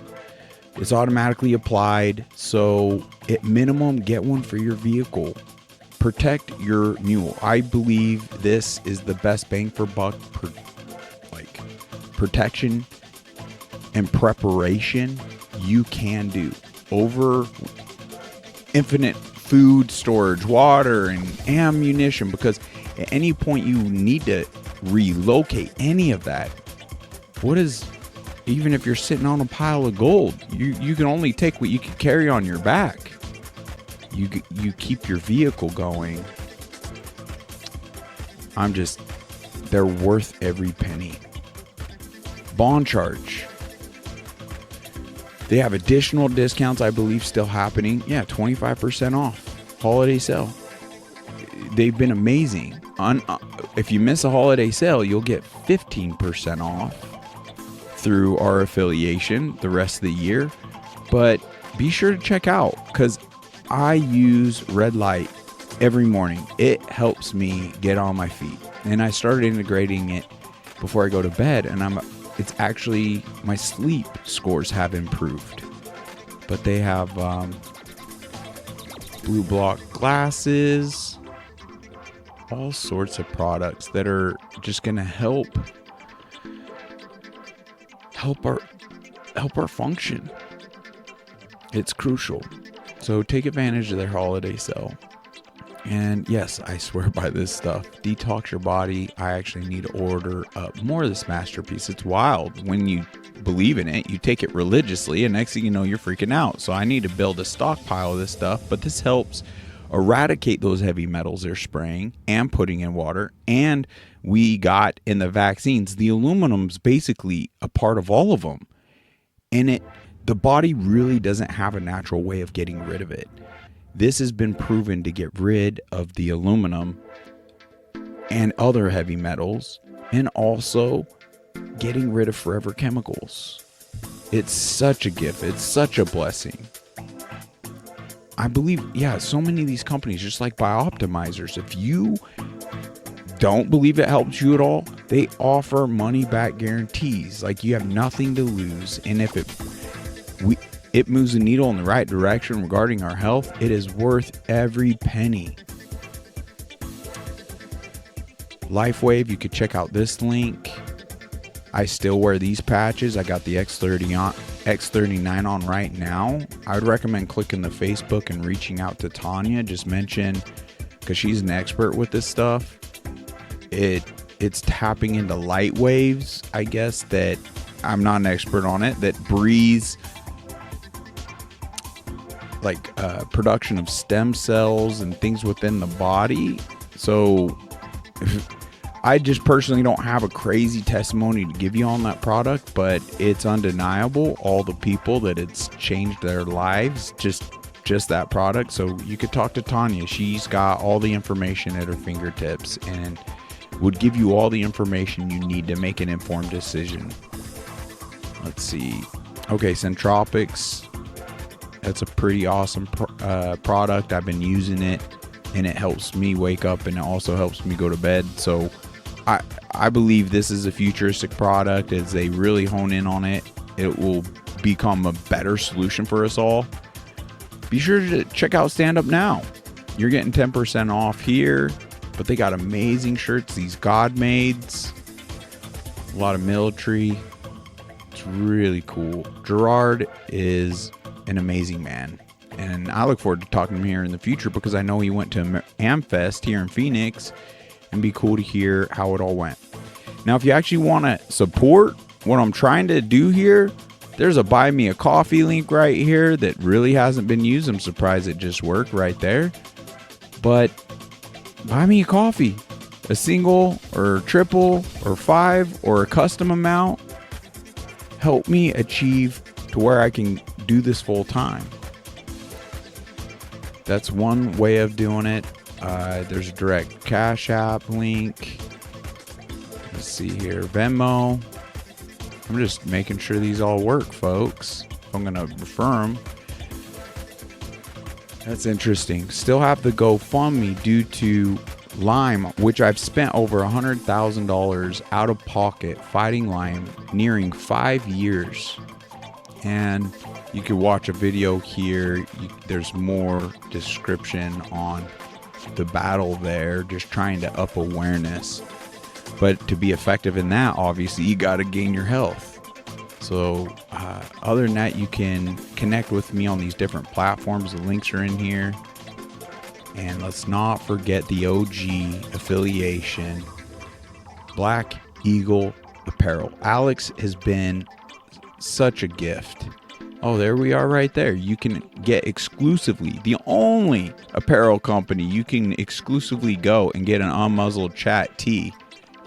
it's automatically applied. So at minimum, get one for your vehicle. Protect your mule. I believe this is the best bang for buck protection and preparation you can do over infinite food storage, water, and ammunition, because at any point you need to relocate any of that. Even if you're sitting on a pile of gold, you can only take what you can carry on your back. You keep your vehicle going. They're worth every penny. Bond charge. They have additional discounts, I believe, still happening. Yeah, 25% off. Holiday sale. They've been amazing. If you miss a holiday sale, you'll get 15% off through our affiliation the rest of the year. But be sure to check out, because I use red light every morning. It helps me get on my feet, and I started integrating it before I go to bed, and it's actually, my sleep scores have improved. But they have blue block glasses, all sorts of products that are just going to help our function. It's crucial. So take advantage of their holiday sale. And yes, I swear by this stuff. Detox your body. I actually need to order more of this masterpiece. It's wild. When you believe in it, you take it religiously, and next thing you know, you're freaking out. So I need to build a stockpile of this stuff. But this helps eradicate those heavy metals they're spraying and putting in water. And we got in the vaccines, the aluminum's basically a part of all of them. And the body really doesn't have a natural way of getting rid of it. This has been proven to get rid of the aluminum and other heavy metals, and also getting rid of forever chemicals. It's such a gift. It's such a blessing. I believe, so many of these companies, just like Biooptimizers, if you don't believe it helps you at all, they offer money back guarantees. Like, you have nothing to lose, and if it moves the needle in the right direction regarding our health, it is worth every penny. LifeWave, you could check out this link. I still wear these patches. I got the X39 on right now. I would recommend clicking the Facebook and reaching out to Tanya. Just mention, because she's an expert with this stuff. It's tapping into light waves, I guess, that I'm not an expert on it, that breeze production of stem cells and things within the body. So I just personally don't have a crazy testimony to give you on that product, but it's undeniable all the people that it's changed their lives, just that product. So you could talk to Tanya. She's got all the information at her fingertips and would give you all the information you need to make an informed decision. Let's see. Okay, Centropics. That's a pretty awesome product. I've been using it, and it helps me wake up, and it also helps me go to bed. So I believe this is a futuristic product. As they really hone in on it, it will become a better solution for us all. Be sure to check out Stand Up Now. You're getting 10% off here, but they got amazing shirts, these God Mades, a lot of military. It's really cool. Gerard is an amazing man, and I look forward to talking to him here in the future because I know he went to AmFest here in Phoenix, and be cool to hear how it all went. Now, if you actually want to support what I'm trying to do here, there's a buy me a coffee link right here that really hasn't been used. I'm surprised it just worked right there. But buy me a coffee, a single or triple or 5 or a custom amount. Help me achieve to where I can do this full time. That's one way of doing it. There's a direct Cash App link. Let's see here, Venmo. I'm just making sure these all work, folks. I'm going to refer them. That's interesting. Still have the GoFundMe due to Lyme, which I've spent over $100,000 out of pocket fighting Lyme, nearing 5 years. And you can watch a video here. There's more description on the battle there, just trying to up awareness. But to be effective in that, obviously, you got to gain your health. So other than that, you can connect with me on these different platforms. The links are in here. And let's not forget the OG affiliation, Black Eagle Apparel. Alex has been such a gift. Oh, there we are right there. You can get exclusively, the only apparel company you can exclusively go and get an Unmuzzled Chat tee.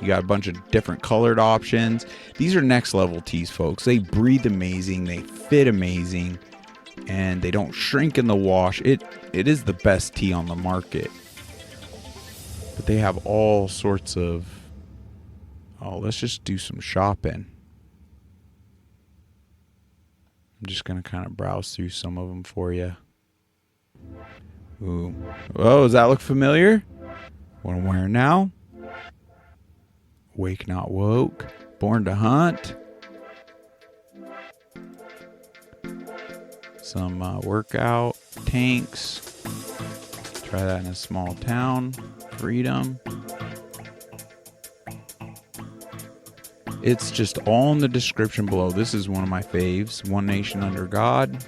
You got a bunch of different colored options. These are next level tees, folks. They breathe amazing. They fit amazing. And they don't shrink in the wash. It is the best tee on the market. But they have all sorts of... Oh, let's just do some shopping. I'm just going to kind of browse through some of them for you. Ooh. Oh, does that look familiar? What I'm wearing now? Wake Not Woke. Born to Hunt. Some workout tanks. Try that in a small town. Freedom. It's just all in the description below. This is one of my faves. One Nation Under God.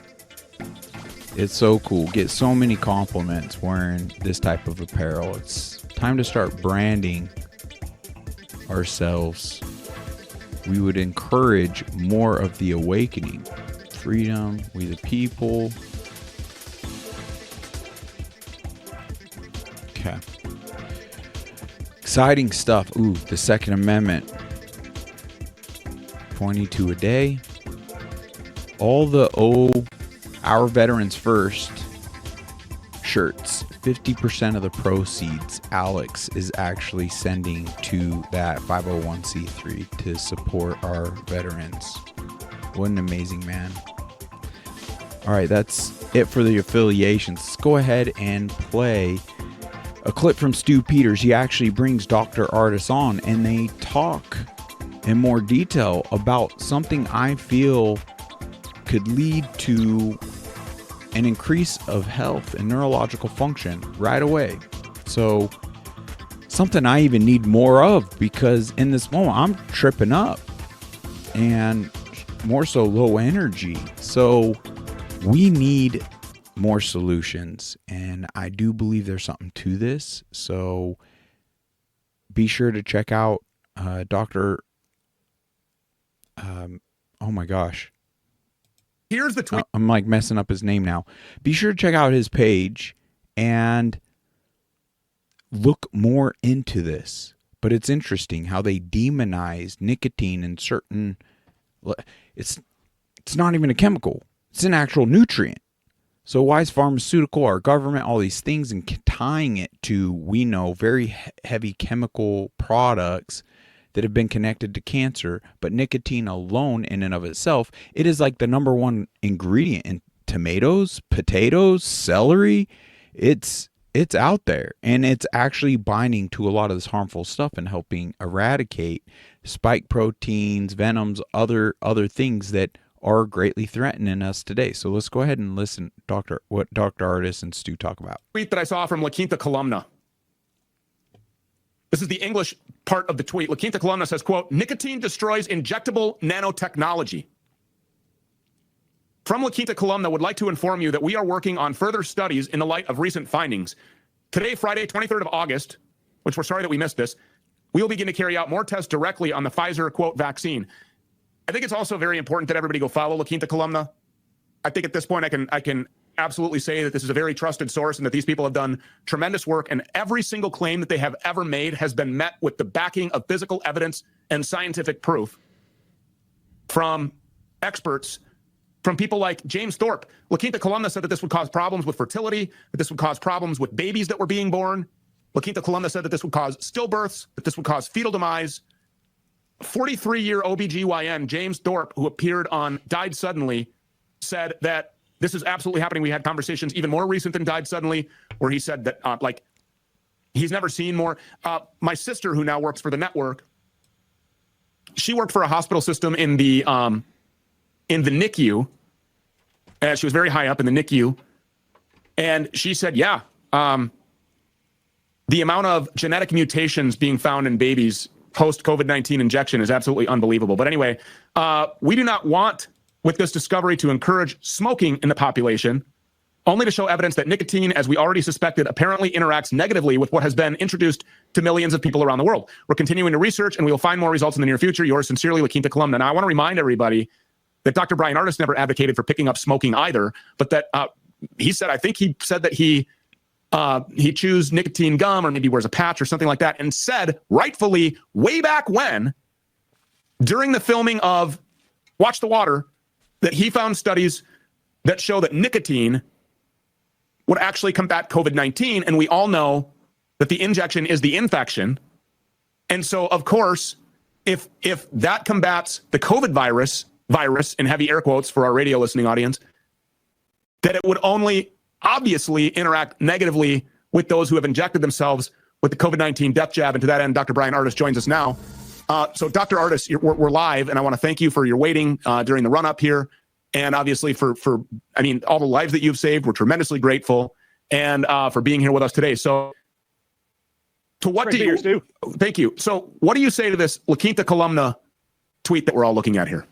It's so cool. Get so many compliments wearing this type of apparel. It's time to start branding ourselves. We would encourage more of the awakening. Freedom, we the people. Okay. Exciting stuff. Ooh, the Second Amendment. 22 a day. All the Our Veterans First shirts, 50% of the proceeds Alex is actually sending to that 501c3 to support our veterans. What an amazing man. All right, that's it for the affiliations. Let's go ahead and play a clip from Stu Peters. He actually brings Dr. Artis on, and they talk in more detail about something I feel could lead to an increase of health and neurological function right away. So something I even need more of, because in this moment I'm tripping up and more so low energy. So we need more solutions, and I do believe there's something to this. So be sure to check out Dr. Oh my gosh. Here's the tweet. I'm like messing up his name now. Be sure to check out his page and look more into this. But it's interesting how they demonize nicotine in certain. It's not even a chemical. It's an actual nutrient. So why is pharmaceutical, our government, all these things, and tying it to, we know, very heavy chemical products that have been connected to cancer, but nicotine alone in and of itself, it is like the number one ingredient in tomatoes, potatoes, celery. It's out there, and it's actually binding to a lot of this harmful stuff and helping eradicate spike proteins, venoms, other things that are greatly threatening us today. So let's go ahead and listen, what Dr. Artis and Stu talk about. Tweet that I saw from La Quinta Columna. This is the English part of the tweet. La Quinta Columna says, quote, nicotine destroys injectable nanotechnology. From La Quinta Columna would like to inform you that we are working on further studies in the light of recent findings. Today, Friday, 23rd of August, which we're sorry that we missed this, we will begin to carry out more tests directly on the Pfizer, quote, vaccine. I think it's also very important that everybody go follow La Quinta Columna. I think at this point I can absolutely say that this is a very trusted source and that these people have done tremendous work, and every single claim that they have ever made has been met with the backing of physical evidence and scientific proof from experts, from people like James Thorpe. La Quinta Columna said that this would cause problems with fertility, that this would cause problems with babies that were being born. La Quinta Columna said that this would cause stillbirths, that this would cause fetal demise. 43-year OBGYN James Thorpe, who appeared on Died Suddenly, said that this is absolutely happening. We had conversations even more recent than Died Suddenly, where he said that he's never seen more. My sister, who now works for the network, she worked for a hospital system in the NICU. She was very high up in the NICU, and she said, yeah, the amount of genetic mutations being found in babies post-COVID-19 injection is absolutely unbelievable. But anyway, we do not want, with this discovery, to encourage smoking in the population, only to show evidence that nicotine, as we already suspected, apparently interacts negatively with what has been introduced to millions of people around the world. We're continuing to research, and we will find more results in the near future. Yours sincerely, La Quinta Columna. Now, I want to remind everybody that Dr. Brian Artis never advocated for picking up smoking either, but that he said that he chews nicotine gum, or maybe wears a patch or something like that, and said, rightfully, way back when, during the filming of Watch the Water, that he found studies that show that nicotine would actually combat COVID-19, and we all know that the injection is the infection. And so, of course, if that combats the COVID virus, in heavy air quotes for our radio listening audience, that it would only obviously interact negatively with those who have injected themselves with the COVID-19 death jab. And to that end, Dr. Brian Artis joins us now. So Dr. Artis, we're live, and I want to thank you for your waiting during the run-up here. And obviously for all the lives that you've saved. We're tremendously grateful, and for being here with us today. So to what do you... Thank you. So what do you say to this La Quinta Columna tweet that we're all looking at here?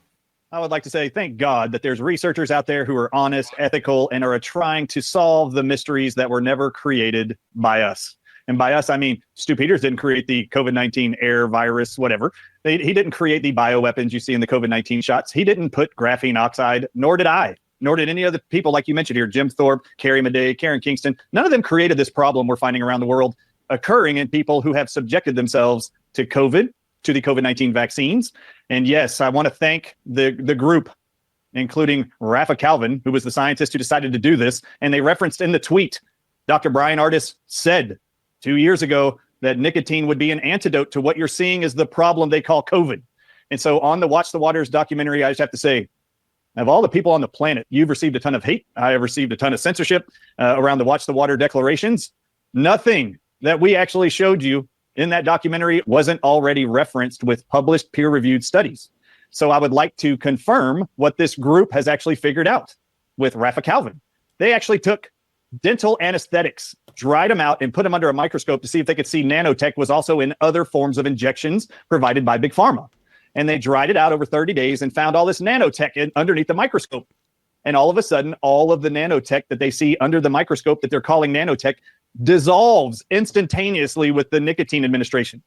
I would like to say, thank God that there's researchers out there who are honest, ethical, and are trying to solve the mysteries that were never created by us. And by us, I mean, Stu Peters didn't create the COVID-19 air virus, whatever. He didn't create the bioweapons you see in the COVID-19 shots. He didn't put graphene oxide, nor did I, nor did any other people like you mentioned here, Jim Thorpe, Carrie Madej, Karen Kingston. None of them created this problem we're finding around the world occurring in people who have subjected themselves to COVID, to the COVID-19 vaccines. And yes, I want to thank the group, including Rafa Calvin, who was the scientist who decided to do this. And they referenced in the tweet, Dr. Brian Artis said 2 years ago that nicotine would be an antidote to what you're seeing as the problem they call COVID. And so on the Watch the Waters documentary, I just have to say, of all the people on the planet, you've received a ton of hate. I have received a ton of censorship around the Watch the Water declarations. Nothing that we actually showed you in that documentary wasn't already referenced with published peer-reviewed studies. So I would like to confirm what this group has actually figured out with Rafa Calvin. They actually took dental anesthetics, dried them out, and put them under a microscope to see if they could see nanotech was also in other forms of injections provided by Big Pharma. And they dried it out over 30 days and found all this nanotech underneath the microscope. And all of a sudden, all of the nanotech that they see under the microscope that they're calling nanotech dissolves instantaneously with the nicotine administration.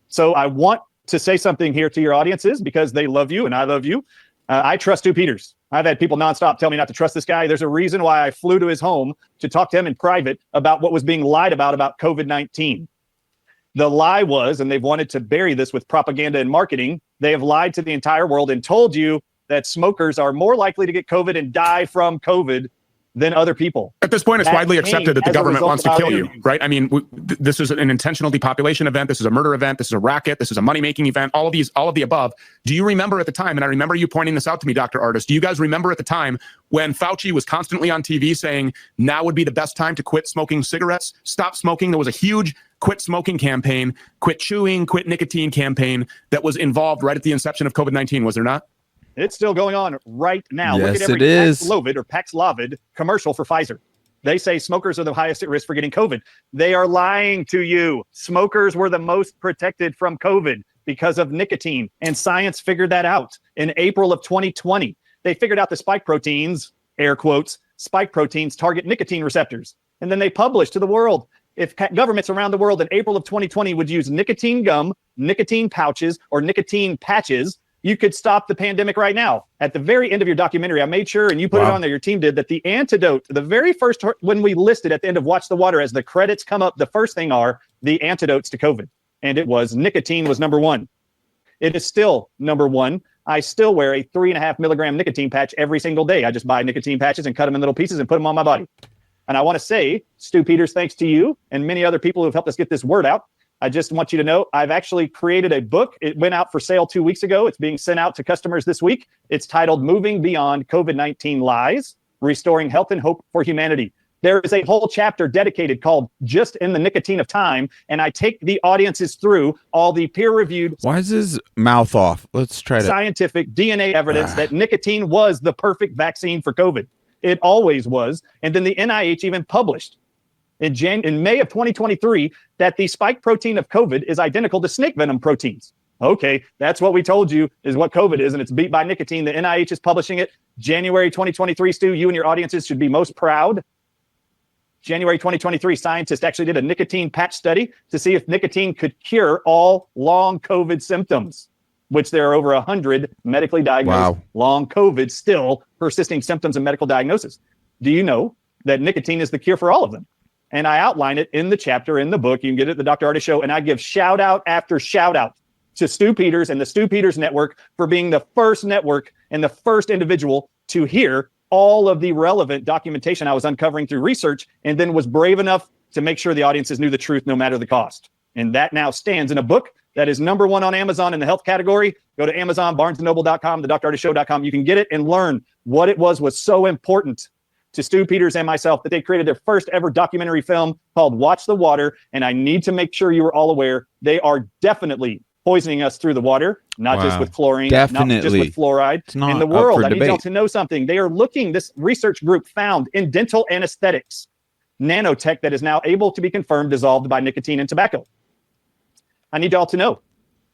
So I want to say something here to your audiences because they love you and I love you. I trust Stu Peters. I've had people nonstop tell me not to trust this guy. There's a reason why I flew to his home to talk to him in private about what was being lied about COVID-19. The lie was, and they've wanted to bury this with propaganda and marketing, they have lied to the entire world and told you that smokers are more likely to get COVID and die from COVID than other people. At this point, it's widely accepted that the government wants to kill you, right? I mean, this is an intentional depopulation event. This is a murder event. This is a racket. This is a money-making event. All of the above. Do you remember at the time, and I remember you pointing this out to me, Dr. Ardis, do you guys remember at the time when Fauci was constantly on TV saying, now would be the best time to quit smoking cigarettes, stop smoking? There was a huge quit smoking campaign, quit chewing, quit nicotine campaign that was involved right at the inception of COVID-19, was there not? It's still going on right now. Yes, look at every it is. Paxlovid or Paxlovid commercial for Pfizer. They say smokers are the highest at risk for getting COVID. They are lying to you. Smokers were the most protected from COVID because of nicotine, and science figured that out in April of 2020. They figured out the spike proteins, air quotes, spike proteins target nicotine receptors. And then they published to the world, if governments around the world in April of 2020 would use nicotine gum, nicotine pouches, or nicotine patches, you could stop the pandemic right now. At the very end of your documentary, I made sure, and you put it on there, your team did, that the antidote, the very first, when we listed at the end of Watch the Water, as the credits come up, the first thing are the antidotes to COVID. And it was nicotine was number one. It is still number one. I still wear a 3.5 milligram nicotine patch every single day. I just buy nicotine patches and cut them in little pieces and put them on my body. And I want to say, Stu Peters, thanks to you and many other people who have helped us get this word out, I just want you to know I've actually created a book. It went out for sale 2 weeks ago. It's being sent out to customers this week. It's titled Moving Beyond COVID-19 Lies, Restoring Health and Hope for Humanity. There is a whole chapter dedicated called Just in the Nicotine of Time, and I take the audiences through all the peer-reviewed. Why is his mouth off? Let's try to. Scientific DNA evidence that nicotine was the perfect vaccine for COVID. It always was. And then the NIH even published in May of 2023 that the spike protein of COVID is identical to snake venom proteins. Okay, that's what we told you is what COVID is, and it's beat by nicotine. The NIH is publishing it January 2023. Stu, you and your audiences should be most proud. January 2023, scientists actually did a nicotine patch study to see if nicotine could cure all long COVID symptoms, which there are over 100 medically diagnosed long COVID still persisting symptoms and medical diagnosis. Do you know that nicotine is the cure for all of them? And I outline it in the chapter in the book. You can get it at the Dr. Ardis Show. And I give shout out after shout out to Stu Peters and the Stu Peters Network for being the first network and the first individual to hear all of the relevant documentation I was uncovering through research, and then was brave enough to make sure the audiences knew the truth no matter the cost. And that now stands in a book that is #1 on Amazon in the health category. Go to Amazon, BarnesandNoble.com, thedrardisshow.com. You can get it and learn what it was so important to Stu Peters and myself that they created their first ever documentary film called Watch the Water. And I need to make sure you are all aware, they are definitely poisoning us through the water, not just with chlorine, not just with fluoride. In the world, I need y'all to know something. They are looking, this research group found in dental anesthetics, nanotech that is now able to be confirmed dissolved by nicotine and tobacco. I need y'all to know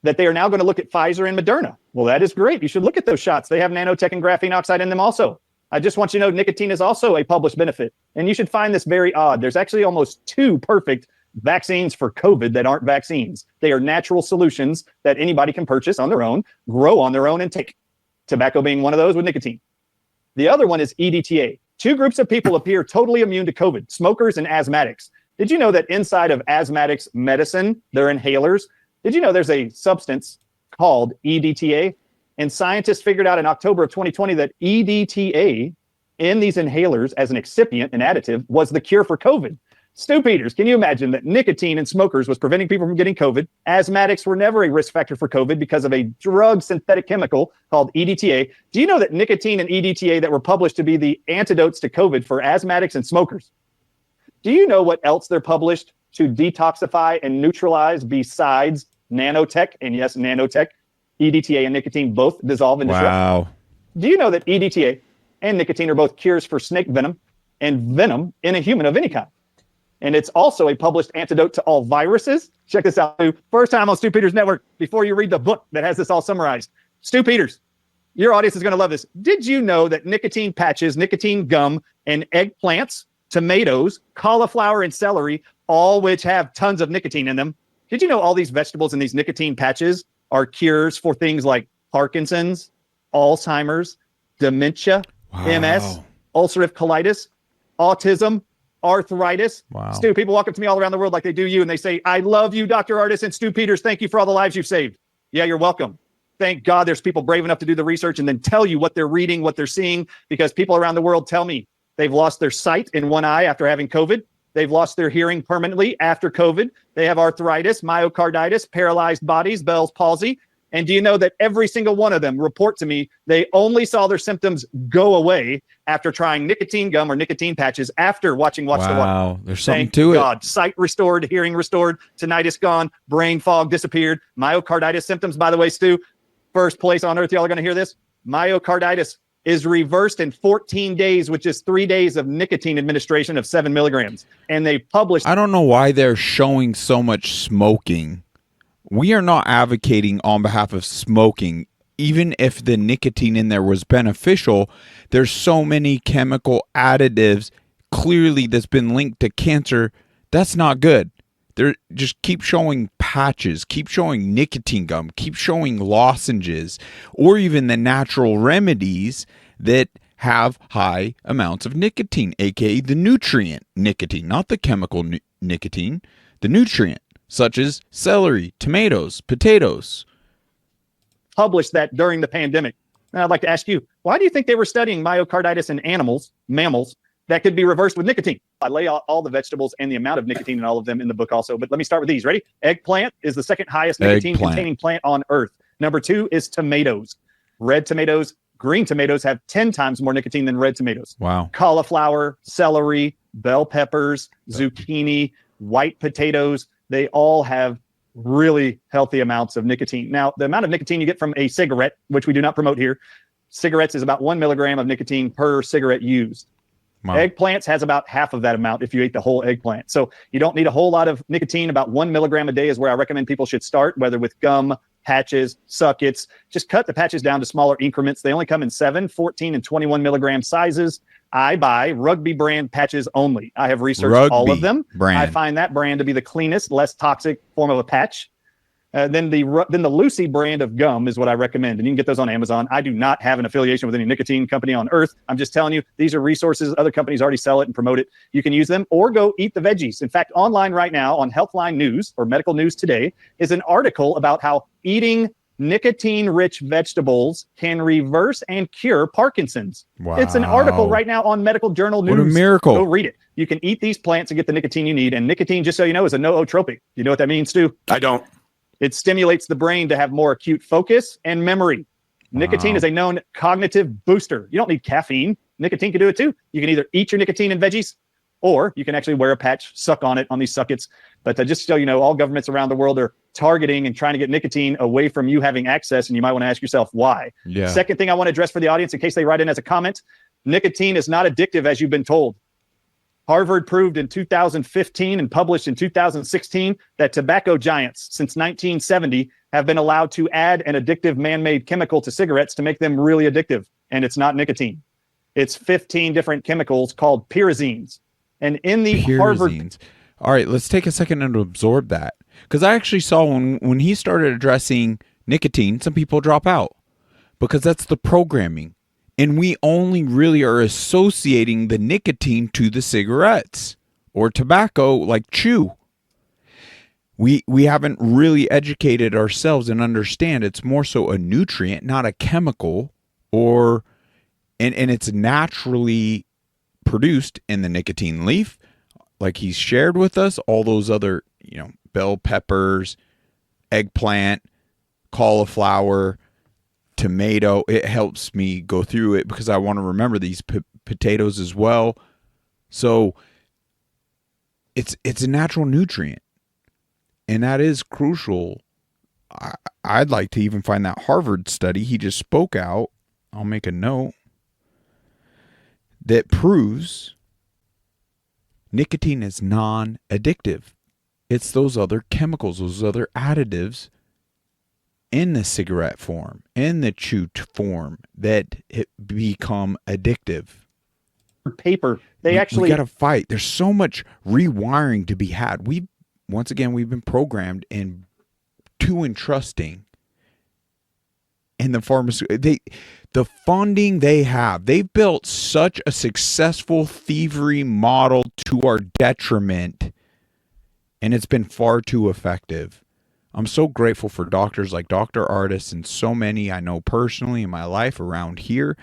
that they are now going to look at Pfizer and Moderna. Well, that is great. You should look at those shots. They have nanotech and graphene oxide in them also. I just want you to know nicotine is also a published benefit. And you should find this very odd. There's actually almost 2 perfect vaccines for COVID that aren't vaccines. They are natural solutions that anybody can purchase on their own, grow on their own, and take. Tobacco being one of those with nicotine. The other one is EDTA. 2 groups of people appear totally immune to COVID, smokers and asthmatics. Did you know that inside of asthmatics medicine, their inhalers, did you know there's a substance called EDTA? And scientists figured out in October of 2020 that EDTA in these inhalers as an excipient, an additive, was the cure for COVID. Stu Peters, can you imagine that nicotine in smokers was preventing people from getting COVID? Asthmatics were never a risk factor for COVID because of a drug synthetic chemical called EDTA. Do you know that nicotine and EDTA that were published to be the antidotes to COVID for asthmatics and smokers? Do you know what else they're published to detoxify and neutralize besides nanotech? And yes, nanotech, EDTA and nicotine both dissolve and disrupt. Wow. Do you know that EDTA and nicotine are both cures for snake venom and venom in a human of any kind? And it's also a published antidote to all viruses. Check this out. First time on Stu Peters Network, before you read the book that has this all summarized. Stu Peters, your audience is going to love this. Did you know that nicotine patches, nicotine gum, and eggplants, tomatoes, cauliflower, and celery, all which have tons of nicotine in them? Did you know all these vegetables and these nicotine patches are cures for things like Parkinson's, Alzheimer's, dementia, MS, ulcerative colitis, autism, arthritis. Wow. Stu, people walk up to me all around the world like they do you, and they say, I love you, Dr. Ardis and Stu Peters. Thank you for all the lives you've saved. Yeah, you're welcome. Thank God there's people brave enough to do the research and then tell you what they're reading, what they're seeing, because people around the world tell me they've lost their sight in one eye after having COVID. They've lost their hearing permanently after COVID. They have arthritis, myocarditis, paralyzed bodies, Bell's palsy. And do you know that every single one of them report to me they only saw their symptoms go away after trying nicotine gum or nicotine patches after watching Watch the Water? Wow, there's something Thank to God. it. Sight restored, hearing restored, tinnitus gone, brain fog disappeared, myocarditis symptoms, by the way, Stu, first place on earth, y'all are going to hear this. Myocarditis is reversed in 14 days, which is 3 days of nicotine administration of 7 milligrams. And they published. I don't know why they're showing so much smoking. We are not advocating on behalf of smoking. Even if the nicotine in there was beneficial, there's so many chemical additives clearly that's been linked to cancer. That's not good. They're just keep showing patches, keep showing nicotine gum, keep showing lozenges, or even the natural remedies that have high amounts of nicotine, aka the nutrient nicotine, not the chemical nicotine, the nutrient, such as celery, tomatoes, potatoes. Published that during the pandemic. And I'd like to ask you, why do you think they were studying myocarditis in animals, mammals, that could be reversed with nicotine? I lay out all the vegetables and the amount of nicotine in all of them in the book also, but let me start with these. Ready? Eggplant is the second highest nicotine-containing plant on Earth. Number 2 is tomatoes. Red tomatoes, green tomatoes have 10 times more nicotine than red tomatoes. Wow. Cauliflower, celery, bell peppers, zucchini, white potatoes, they all have really healthy amounts of nicotine. Now, the amount of nicotine you get from a cigarette, which we do not promote here, cigarettes is about 1 milligram of nicotine per cigarette used. Wow. Eggplants has about half of that amount if you ate the whole eggplant. So you don't need a whole lot of nicotine. About 1 milligram a day is where I recommend people should start, whether with gum, patches, suckets. Just cut the patches down to smaller increments. They only come in 7, 14, and 21 milligram sizes. I buy Rugby brand patches only. I have researched all of them. Brand. I find that brand to be the cleanest, less toxic form of a patch. Then the Lucy brand of gum is what I recommend, and you can get those on Amazon. I do not have an affiliation with any nicotine company on earth. I'm just telling you, these are resources. Other companies already sell it and promote it. You can use them or go eat the veggies. In fact, online right now on Healthline News or Medical News Today is an article about how eating nicotine-rich vegetables can reverse and cure Parkinson's. Wow. It's an article right now on Medical Journal News. What a miracle. Go read it. You can eat these plants and get the nicotine you need. And nicotine, just so you know, is a nootropic. You know what that means, Stu? I don't. It stimulates the brain to have more acute focus and memory. Nicotine is a known cognitive booster. You don't need caffeine. Nicotine can do it too. You can either eat your nicotine and veggies, or you can actually wear a patch, suck on it on these suckets. But just so you know, all governments around the world are targeting and trying to get nicotine away from you having access, and you might want to ask yourself why. Yeah. Second thing I want to address for the audience, in case they write in as a comment, nicotine is not addictive as you've been told. Harvard proved in 2015 and published in 2016 that tobacco giants since 1970 have been allowed to add an addictive man-made chemical to cigarettes to make them really addictive. And it's not nicotine. It's 15 different chemicals called pyrazines. And in the Harvard... All right, let's take a second and absorb that. Because I actually saw when he started addressing nicotine, some people drop out. Because that's the programming. And we only really are associating the nicotine to the cigarettes or tobacco like chew. We haven't really educated ourselves and understand it's more so a nutrient, not a chemical, and it's naturally produced in the nicotine leaf, like he's shared with us, all those other, bell peppers, eggplant, cauliflower, tomato. It helps me go through it because I want to remember these potatoes as well. So it's a natural nutrient, and that is crucial. I'd like to even find that Harvard study he just spoke out. I'll make a note that proves nicotine is non-addictive. It's those other chemicals, those other additives in the cigarette form, in the chew form, that it become addictive. Paper. We got to fight. There's so much rewiring to be had. We've been programmed into entrusting and the funding they have, they've built such a successful thievery model to our detriment, and it's been far too effective. I'm so grateful for doctors like Dr. Artis and so many I know personally in my life around here.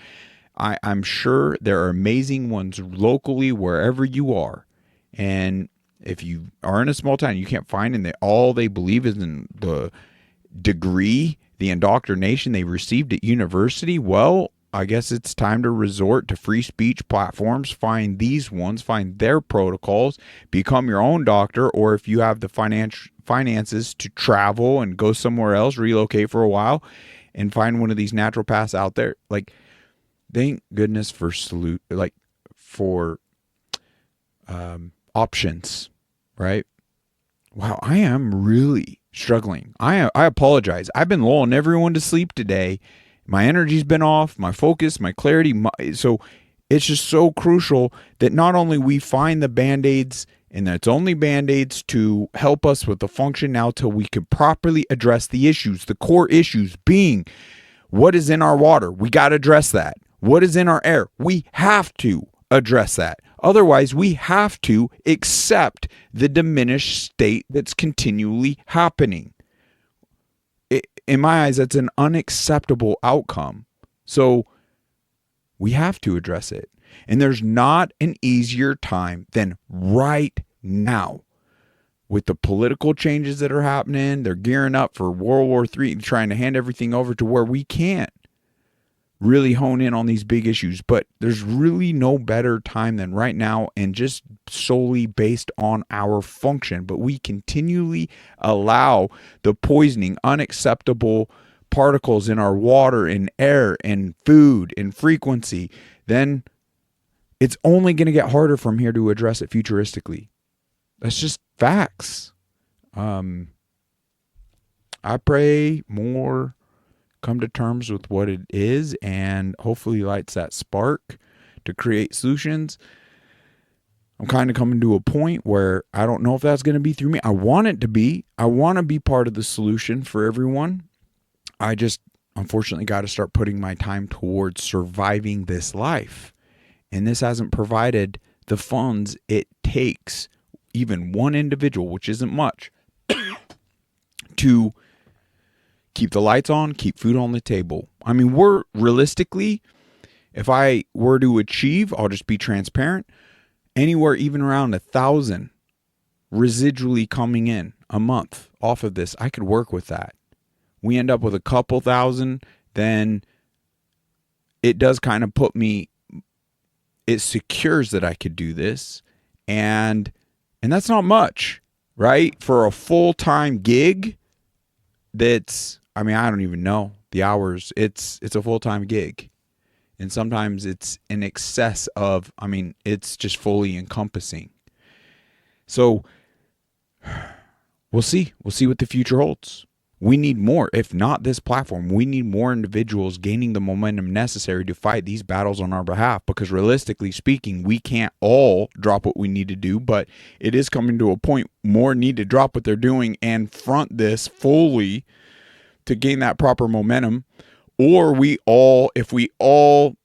I'm sure there are amazing ones locally wherever you are. And if you are in a small town, you can't find them. All they believe is in the degree, the indoctrination they received at university. Well, I guess it's time to resort to free speech platforms. Find these ones, find their protocols, become your own doctor, or if you have the finances to travel and go somewhere else, relocate for a while, and find one of these naturopaths out there. Like, thank goodness for options, right? Wow, I am really struggling. I apologize. I've been lulling everyone to sleep today. My energy's been off, my focus, my clarity. So it's just so crucial that not only we find the Band-Aids, and it's only Band-Aids to help us with the function now till we can properly address the issues, the core issues being what is in our water. We got to address that. What is in our air? We have to address that. Otherwise, we have to accept the diminished state that's continually happening. In my eyes, that's an unacceptable outcome. So we have to address it. And there's not an easier time than right now. With the political changes that are happening, they're gearing up for World War III and trying to hand everything over to where we can't really hone in on these big issues. But there's really no better time than right now, and just solely based on our function. But we continually allow the poisoning, unacceptable particles in our water, in air, in food, in frequency. Then it's only going to get harder from here to address it futuristically. That's just facts. I pray more come to terms with what it is, and hopefully lights that spark to create solutions. I'm kind of coming to a point where I don't know if that's going to be through me. I want it to be. I want to be part of the solution for everyone. I just unfortunately got to start putting my time towards surviving this life. And this hasn't provided the funds it takes, even one individual, which isn't much, to keep the lights on, keep food on the table. I mean, we're realistically, if I were to achieve, I'll just be transparent, anywhere even around 1,000 residually coming in a month off of this, I could work with that. We end up with a couple thousand, then it does kind of put me, it secures that I could do this. And that's not much, right? For a full-time gig, that's, I mean, I don't even know the hours. It's a full-time gig. And sometimes it's in excess of, I mean, it's just fully encompassing. So we'll see. We'll see what the future holds. We need more, if not this platform. We need more individuals gaining the momentum necessary to fight these battles on our behalf, because realistically speaking, we can't all drop what we need to do, but it is coming to a point more need to drop what they're doing and front this fully to gain that proper momentum. Or if we all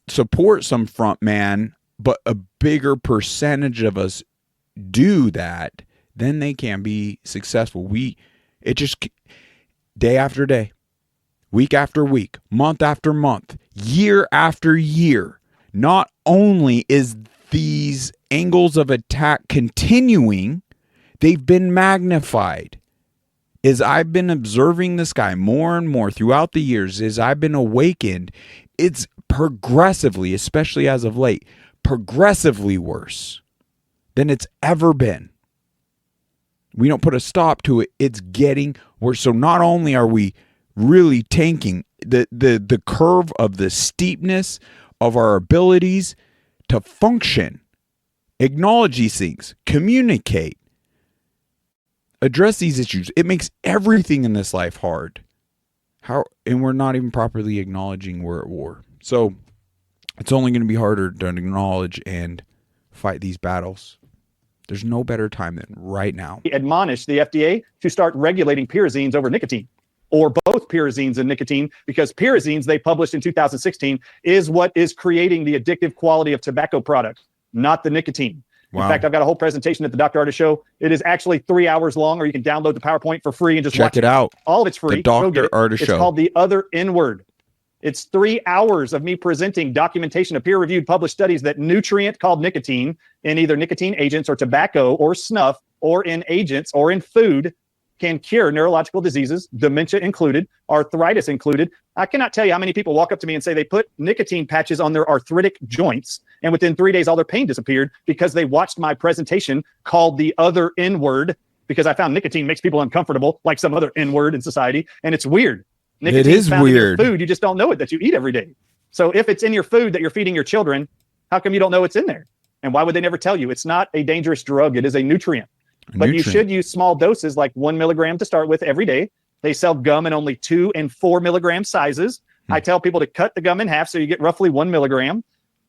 support some front man, but a bigger percentage of us do that, then they can be successful. It just, day after day, week after week, month after month, year after year, not only is these angles of attack continuing, they've been magnified. As I've been observing this guy more and more throughout the years, as I've been awakened, it's progressively, especially as of late, progressively worse than it's ever been. We don't put a stop to it, it's getting worse. So not only are we really tanking the curve of the steepness of our abilities to function, acknowledge these things, communicate, address these issues. It makes everything in this life hard. And we're not even properly acknowledging we're at war. So it's only going to be harder to acknowledge and fight these battles. There's no better time than right now. Admonish the FDA to start regulating pyrazines over nicotine. or both pyrazines and nicotine, because pyrazines, they published in 2016, is what is creating the addictive quality of tobacco products, not the nicotine. Wow. In fact, I've got a whole presentation at the Dr. Artist Show. It is actually 3 hours long, or you can download the PowerPoint for free and just check watch it out. All of it's free. The Dr. Artist Show. It's called The Other N-Word. It's 3 hours of me presenting documentation of peer-reviewed published studies that nutrient called nicotine in either nicotine agents or tobacco or snuff or in agents or in food can cure neurological diseases, dementia included, arthritis included. I cannot tell you how many people walk up to me and say they put nicotine patches on their arthritic joints, and within 3 days, all their pain disappeared because they watched my presentation called The Other N-Word, because I found nicotine makes people uncomfortable, like some other N-word in society, and it's weird. Nicotine is found weird. In your food, you just don't know it, that you eat every day. So if it's in your food that you're feeding your children, how come you don't know it's in there? And why would they never tell you? It's not a dangerous drug. It is a nutrient. But you should use small doses, like 1 milligram to start with every day. They sell gum in only 2 and 4 milligram sizes. I tell people to cut the gum in half so you get roughly 1 milligram.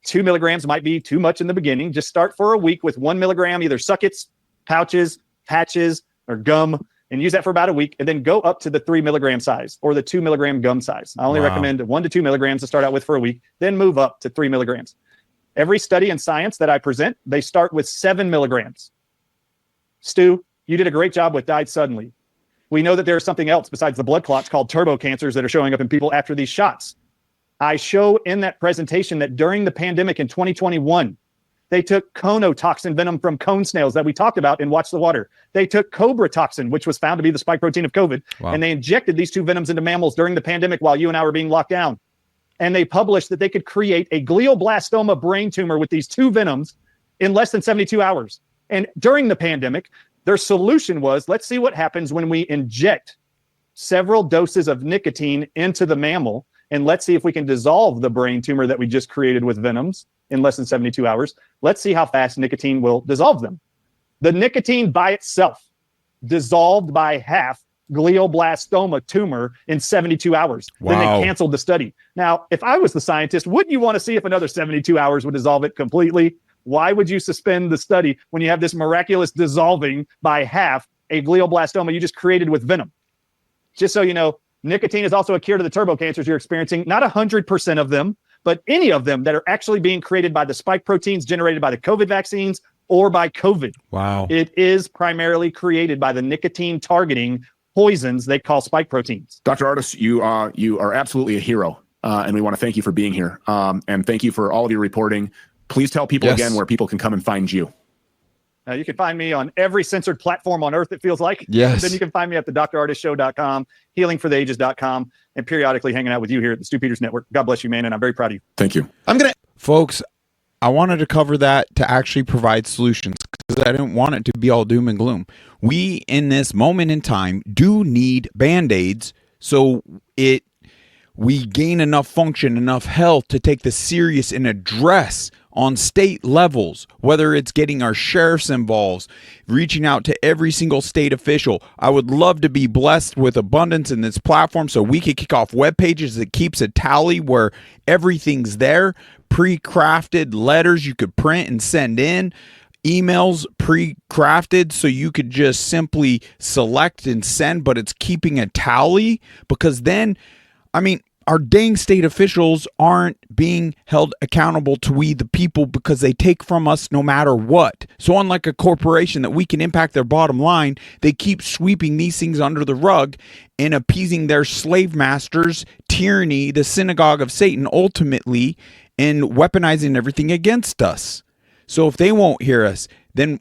2 milligrams might be too much in the beginning. Just start for a week with 1 milligram, either suckets, pouches, patches, or gum, and use that for about a week, and then go up to the 3 milligram size or the 2 milligram gum size. I only recommend 1 to 2 milligrams to start out with for a week, then move up to 3 milligrams. Every study in science that I present, they start with 7 milligrams. Stu, you did a great job with Died Suddenly. We know that there's something else besides the blood clots called turbo cancers that are showing up in people after these shots. I show in that presentation that during the pandemic in 2021, they took conotoxin venom from cone snails that we talked about in Watch the Water. They took cobra toxin, which was found to be the spike protein of COVID, and they injected these 2 venoms into mammals during the pandemic while you and I were being locked down. And they published that they could create a glioblastoma brain tumor with these 2 venoms in less than 72 hours. And during the pandemic, their solution was, let's see what happens when we inject several doses of nicotine into the mammal, and let's see if we can dissolve the brain tumor that we just created with venoms in less than 72 hours. Let's see how fast nicotine will dissolve them. The nicotine by itself dissolved by half glioblastoma tumor in 72 hours. Wow. Then they canceled the study. Now, if I was the scientist, wouldn't you want to see if another 72 hours would dissolve it completely? Why would you suspend the study when you have this miraculous dissolving by half a glioblastoma you just created with venom? Just so you know, nicotine is also a cure to the turbo cancers you're experiencing. Not 100% of them, but any of them that are actually being created by the spike proteins generated by the COVID vaccines or by COVID. Wow. It is primarily created by the nicotine targeting poisons they call spike proteins. Dr. Artist, you are absolutely a hero, and we want to thank you for being here. And thank you for all of your reporting. Please tell people again where people can come and find you. You can find me on every censored platform on earth, it feels like. Yes. Then you can find me at the drartistshow.com, healingfortheages.com, and periodically hanging out with you here at the Stu Peters Network. God bless you, man, and I'm very proud of you. Thank you. Folks, I wanted to cover that to actually provide solutions because I didn't want it to be all doom and gloom. We, in this moment in time, do need Band-Aids so we gain enough function, enough health to take this serious and address on state levels, whether it's getting our sheriffs involved, reaching out to every single state official. I would love to be blessed with abundance in this platform so we could kick off web pages that keeps a tally where everything's there, pre-crafted letters you could print and send in, emails pre-crafted so you could just simply select and send, but it's keeping a tally, because then, our dang state officials aren't being held accountable to we the people because they take from us no matter what. So unlike a corporation that we can impact their bottom line, they keep sweeping these things under the rug and appeasing their slave masters, tyranny, the synagogue of Satan, ultimately, and weaponizing everything against us. So if they won't hear us, then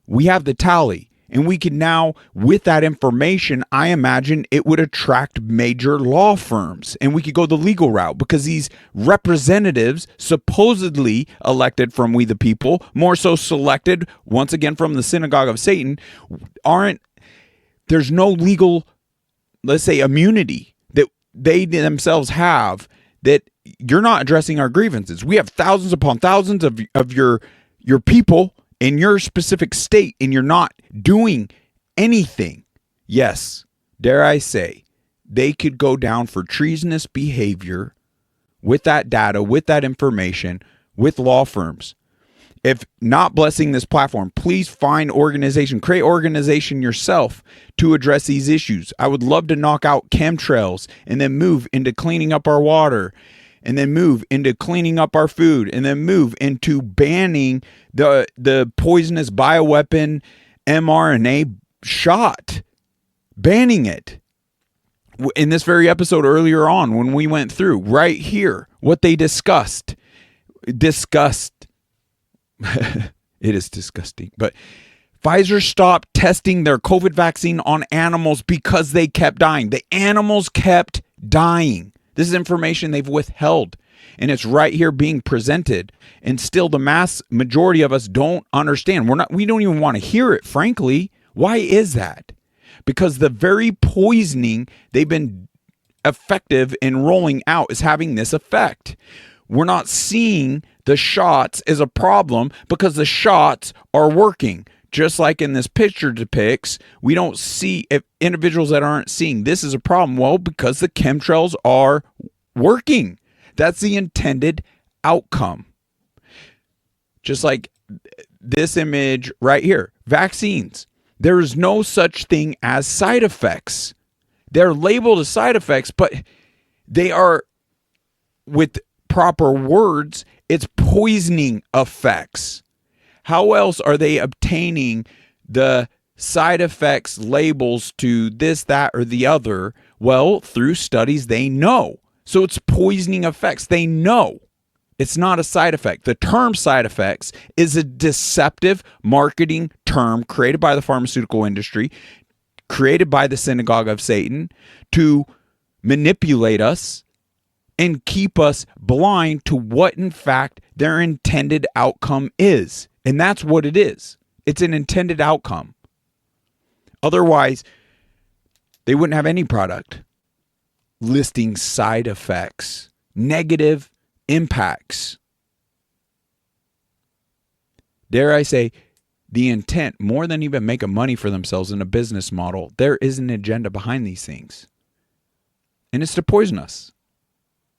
we have the tally. And we can now, with that information, I imagine it would attract major law firms. And we could go the legal route because these representatives, supposedly elected from we the people, more so selected, once again, from the synagogue of Satan, there's no legal, let's say, immunity that they themselves have, that you're not addressing our grievances. We have thousands upon thousands of your people in your specific state, and you're not doing anything. Yes, dare I say, they could go down for treasonous behavior with that data, with that information, with law firms. If not blessing this platform, please find organization, create organization yourself to address these issues. I would love to knock out chemtrails and then move into cleaning up our water, and then move into cleaning up our food, and then move into banning the poisonous bioweapon mRNA shot, banning it. In this very episode earlier on, when we went through right here what they discussed. It is disgusting. But Pfizer stopped testing their COVID vaccine on animals because they kept dying. The animals kept dying. This is information they've withheld, and it's right here being presented. And still the mass majority of us don't understand. We don't even want to hear it, frankly. Why is that? Because the very poisoning they've been effective in rolling out is having this effect. We're not seeing the shots as a problem because the shots are working. Just like in this picture depicts, we don't see if individuals that aren't seeing this is a problem. Well, because the chemtrails are working. That's the intended outcome. Just like this image right here, vaccines. There is no such thing as side effects. They're labeled as side effects, but they are, with proper words, it's poisoning effects. How else are they obtaining the side effects labels to this, that, or the other? Well, through studies they know. So it's poisoning effects. They know. It's not a side effect. The term side effects is a deceptive marketing term created by the pharmaceutical industry, created by the synagogue of Satan to manipulate us and keep us blind to what, in fact, their intended outcome is. And that's what it is. It's an intended outcome. Otherwise, they wouldn't have any product listing side effects, negative impacts. Dare I say, the intent, more than even making money for themselves in a business model, there is an agenda behind these things. And it's to poison us.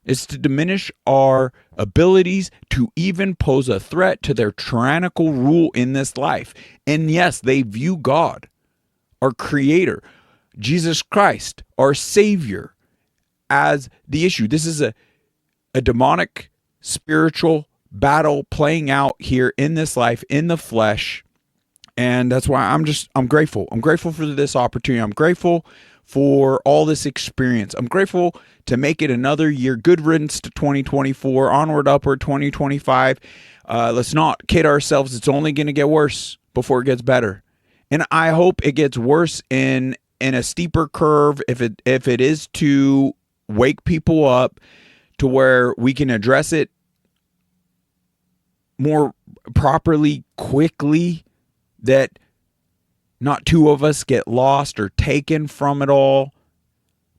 It's to diminish our abilities to even pose a threat to their tyrannical rule in this life. And yes, they view God, our creator, Jesus Christ, our savior, as the issue. This is a demonic spiritual battle playing out here in this life, in the flesh. And that's why I'm grateful. I'm grateful for this opportunity. I'm grateful for all this experience. I'm grateful to make it another year. Good riddance to 2024. Onward, upward, 2025. Let's not kid ourselves. It's only going to get worse before it gets better. And I hope it gets worse in a steeper curve if it is to wake people up to where we can address it more properly, quickly, that not two of us get lost or taken from it all,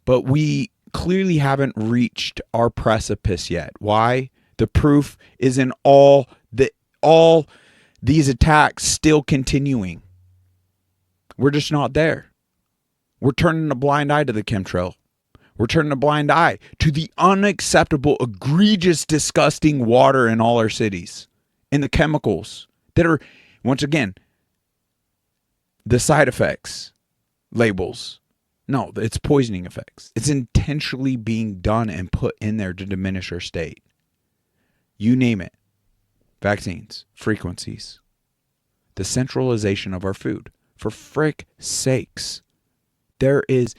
but we clearly haven't reached our precipice yet. Why? The proof is in all these attacks still continuing. We're just not there. We're turning a blind eye to the chemtrail. We're turning a blind eye to the unacceptable, egregious, disgusting water in all our cities and the chemicals that are, once again, the side effects labels. No, it's poisoning effects. It's intentionally being done and put in there to diminish our state. You name it. Vaccines, frequencies, the centralization of our food. For frick's sakes, there is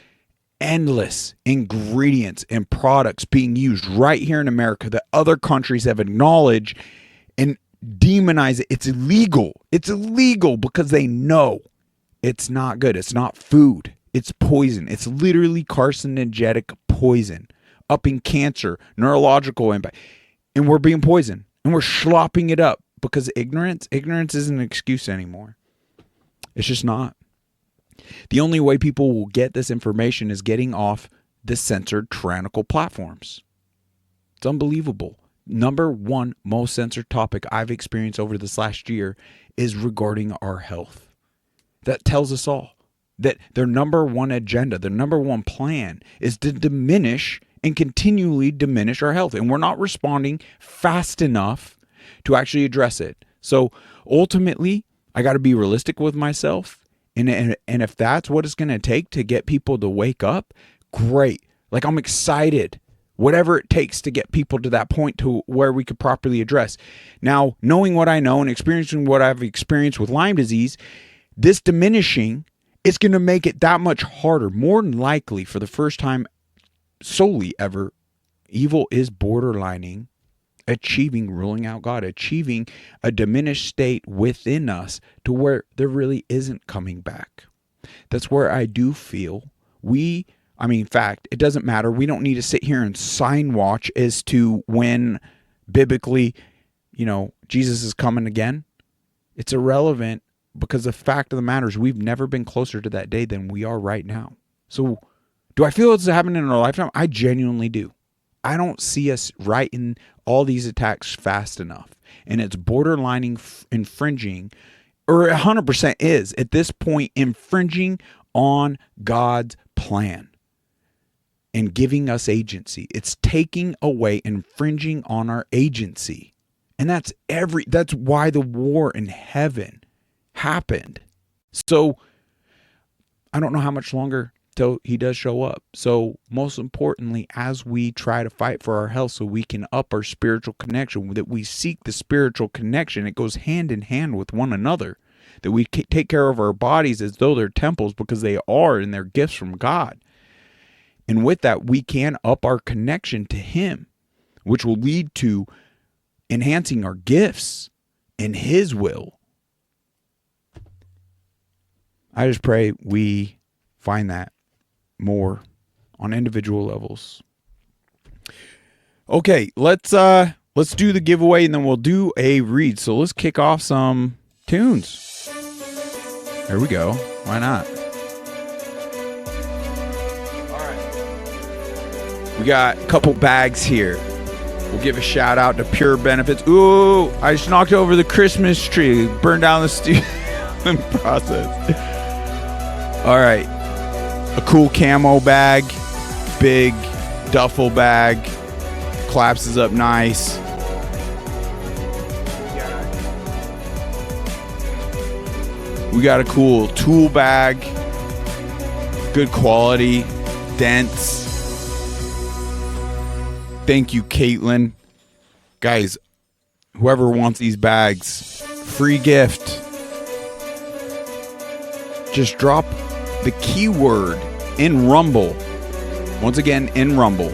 endless ingredients and products being used right here in America that other countries have acknowledged and demonized it. It's illegal. It's illegal because they know it's not good. It's not food. It's poison. It's literally carcinogenic poison, upping cancer, neurological impact. And we're being poisoned. And we're slopping it up because ignorance isn't an excuse anymore. It's just not. The only way people will get this information is getting off the censored tyrannical platforms. It's unbelievable. Number one most censored topic I've experienced over this last year is regarding our health. That tells us all that their number one agenda, their number one plan is to diminish and continually diminish our health. And we're not responding fast enough to actually address it. So ultimately, I got to be realistic with myself. And if that's what it's going to take to get people to wake up, great. Like, I'm excited. Whatever it takes to get people to that point to where we could properly address. Now, knowing what I know and experiencing what I've experienced with Lyme disease, this diminishing, it's going to make it that much harder. More than likely, for the first time solely ever, evil is borderlining, ruling out God, achieving a diminished state within us to where there really isn't coming back. That's where I do feel in fact, it doesn't matter. We don't need to sit here and sign watch as to when biblically, Jesus is coming again. It's irrelevant, because the fact of the matter is we've never been closer to that day than we are right now. So do I feel it's happening in our lifetime? I genuinely do. I don't see us righting all these attacks fast enough. And it's borderline infringing, or 100% is, at this point, infringing on God's plan and giving us agency. It's taking away, infringing on our agency. And that's why the war in heaven happened. So I don't know how much longer till he does show up. So most importantly, as we try to fight for our health so we can up our spiritual connection, that we seek the spiritual connection, it goes hand in hand with one another, that we take care of our bodies as though they're temples, because they are, and they're gifts from God. And with that, we can up our connection to him, which will lead to enhancing our gifts in his will. I just pray we find that more on individual levels. Okay, let's do the giveaway, and then we'll do a read. So let's kick off some tunes. There we go. Why not? We got a couple bags here. We'll give a shout out to Pure Benefits. Ooh, I just knocked over the Christmas tree. Burned down the studio in process. All right. A cool camo bag. Big duffel bag. Collapses up nice. We got a cool tool bag. Good quality. Dense. Thank you, Caitlin. Guys, whoever wants these bags, free gift. Just drop the keyword in Rumble. Once again, in Rumble.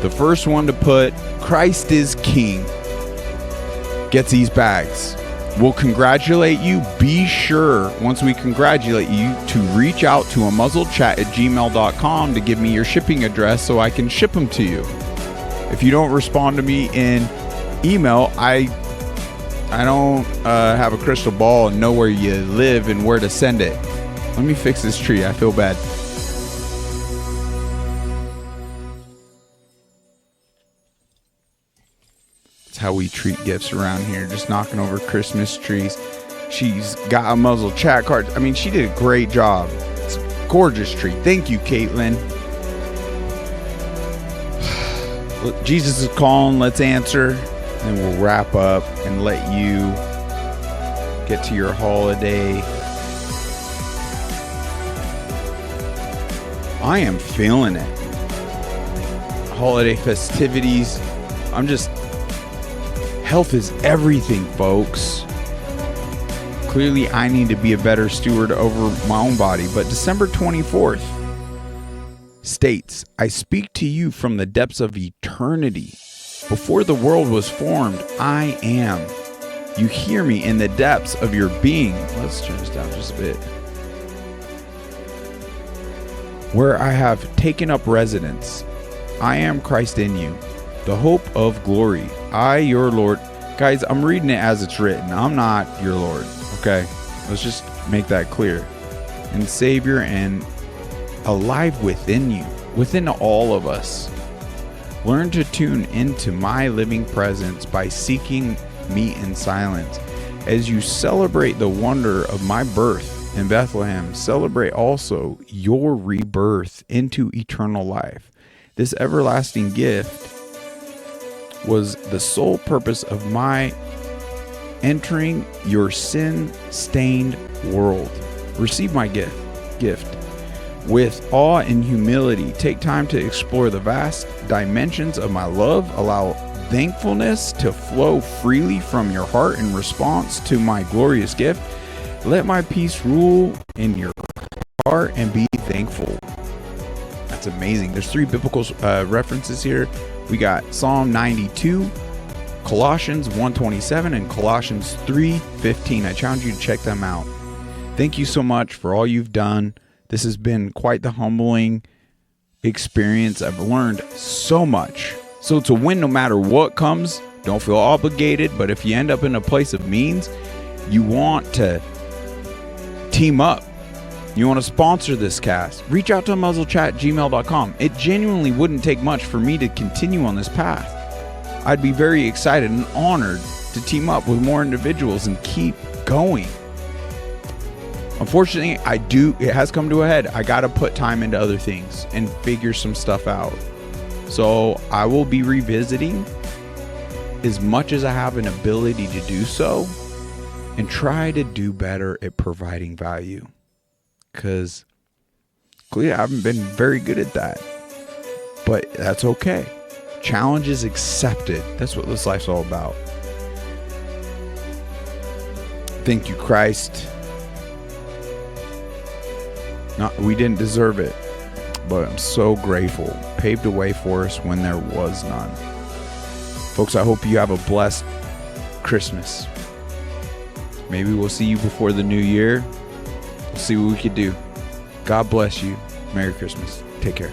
The first one to put Christ is King gets these bags. We'll congratulate you. Be sure, once we congratulate you, to reach out to unmuzzledchat@gmail.com to give me your shipping address so I can ship them to you. If you don't respond to me in email, I don't have a crystal ball and know where you live and where to send it. Let me fix this tree. I feel bad. It's how we treat gifts around here. Just knocking over Christmas trees. She's got a Unmuzzled chat card. I mean, she did a great job. It's a gorgeous tree. Thank you, Caitlin. Jesus is calling. Let's answer, and we'll wrap up and let you get to your holiday. I am feeling it. Holiday festivities. Health is everything, folks. Clearly, I need to be a better steward over my own body. But December 24th. States, I speak to you from the depths of eternity. Before the world was formed, I am. You hear me in the depths of your being. Let's turn this down just a bit. Where I have taken up residence, I am Christ in you, the hope of glory. I, your Lord. Guys, I'm reading it as it's written. I'm not your Lord. Okay? Let's just make that clear. And Savior and alive within you, within all of us. Learn to tune into my living presence by seeking me in silence. As you celebrate the wonder of my birth in Bethlehem, celebrate also your rebirth into eternal life. This everlasting gift was the sole purpose of my entering your sin-stained world. Receive my gift. With awe and humility, take time to explore the vast dimensions of my love. Allow thankfulness to flow freely from your heart in response to my glorious gift. Let my peace rule in your heart and be thankful. That's amazing. There's 3 biblical references here. We got Psalm 92, Colossians 1:27, and Colossians 3:15. I challenge you to check them out. Thank you so much for all you've done. This has been quite the humbling experience. I've learned so much. So to win no matter what comes, don't feel obligated, but if you end up in a place of means, you want to team up. You want to sponsor this cast, reach out to unmuzzledchat@gmail.com. It genuinely wouldn't take much for me to continue on this path. I'd be very excited and honored to team up with more individuals and keep going. Unfortunately, it has come to a head. I got to put time into other things and figure some stuff out. So I will be revisiting as much as I have an ability to do so and try to do better at providing value. Because clearly I haven't been very good at that. But that's okay. Challenge is accepted. That's what this life's all about. Thank you, Christ. We didn't deserve it, but I'm so grateful. Paved a way for us when there was none. Folks, I hope you have a blessed Christmas. Maybe we'll see you before the new year. We'll see what we can do. God bless you. Merry Christmas. Take care.